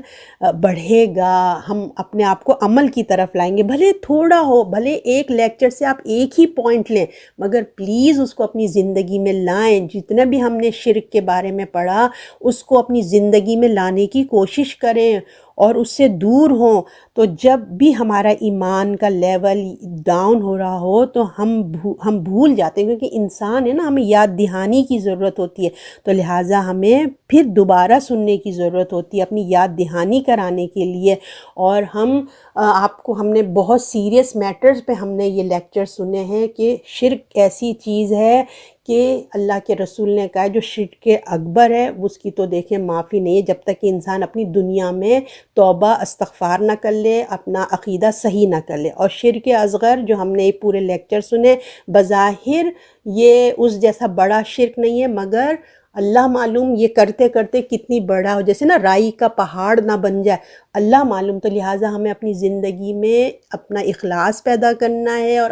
بڑھے گا، ہم اپنے آپ کو عمل کی طرف لائیں گے، بھلے تھوڑا ہو، بھلے ایک لیکچر سے آپ ایک ہی پوائنٹ لیں، مگر پلیز اس کو اپنی زندگی میں لائیں۔ جتنا بھی ہم نے شرک کے بارے میں پڑھا اس کو اپنی زندگی میں لانے کی کوشش کریں اور اس سے دور ہوں۔ تو جب بھی ہمارا ایمان کا لیول ڈاؤن ہو رہا ہو تو ہم بھول جاتے ہیں، کیونکہ انسان ہے نا، ہمیں یاد دہانی کی ضرورت ہوتی ہے، تو لہٰذا ہمیں پھر دوبارہ سننے کی ضرورت ہوتی ہے اپنی یاد دہانی کرانے کے لیے۔ اور ہم نے بہت سیریس میٹرز پہ ہم نے یہ لیکچر سنے ہیں کہ شرک ایسی چیز ہے کہ اللہ کے رسول نے کہا جو شرک اکبر ہے اس کی تو دیکھیں معافی نہیں ہے، جب تک کہ انسان اپنی دنیا میں توبہ استغفار نہ کر لے، اپنا عقیدہ صحیح نہ کر لے۔ اور شرک اصغر جو ہم نے یہ پورے لیکچر سنے، بظاہر یہ اس جیسا بڑا شرک نہیں ہے، مگر اللہ معلوم یہ کرتے کرتے کتنی بڑا ہو، جیسے نا رائی کا پہاڑ نہ بن جائے، اللہ معلوم۔ تو لہٰذا ہمیں اپنی زندگی میں اپنا اخلاص پیدا کرنا ہے، اور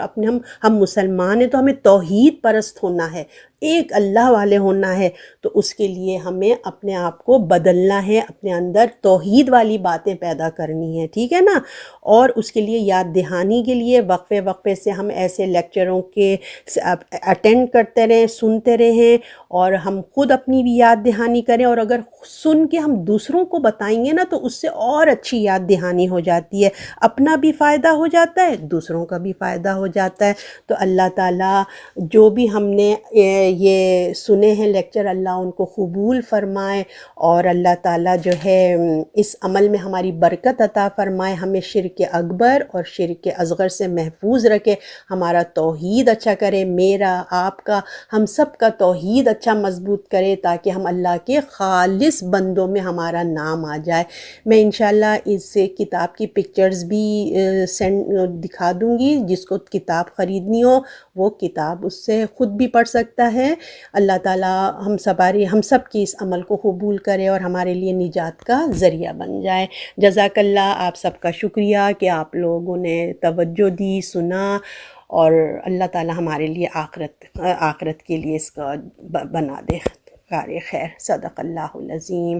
ہم مسلمان ہیں تو ہمیں توحید پرست ہونا ہے، ایک اللہ والے ہونا ہے۔ تو اس کے لیے ہمیں اپنے آپ کو بدلنا ہے، اپنے اندر توحید والی باتیں پیدا کرنی ہے، ٹھیک ہے نا۔ اور اس کے لیے یاد دہانی کے لیے وقفے وقفے سے ہم ایسے لیکچروں کے اٹینڈ کرتے رہیں، سنتے رہیں، اور ہم خود اپنی بھی یاد دہانی کریں، اور اگر سن کے ہم دوسروں کو بتائیں گے نا تو اس سے اور اچھی یاد دہانی ہو جاتی ہے، اپنا بھی فائدہ ہو جاتا ہے، دوسروں کا بھی فائدہ ہو جاتا ہے۔ تو اللہ تعالیٰ جو بھی ہم نے یہ سنے ہیں لیکچر، اللہ ان کو قبول فرمائے، اور اللہ تعالیٰ جو ہے اس عمل میں ہماری برکت عطا فرمائے، ہمیں شرک اکبر اور شرک اصغر سے محفوظ رکھے، ہمارا توحید اچھا کرے، میرا آپ کا ہم سب کا توحید اچھا مضبوط کرے، تاکہ ہم اللہ کے خالص بندوں میں ہمارا نام آ جائے۔ میں انشاءاللہ اس کتاب کی پکچرز بھی دکھا دوں گی، جس کو کتاب خریدنی ہو وہ کتاب اس سے خود بھی پڑھ سکتا ہے۔ اللہ تعالیٰ ہم سب کی اس عمل کو قبول کرے اور ہمارے لیے نجات کا ذریعہ بن جائے۔ جزاک اللہ، آپ سب کا شکریہ کہ آپ لوگوں نے توجہ دی، سنا، اور اللہ تعالیٰ ہمارے لیے آخرت کے لیے اس کا بنا دے کار خیر۔ صدق اللہ العظیم۔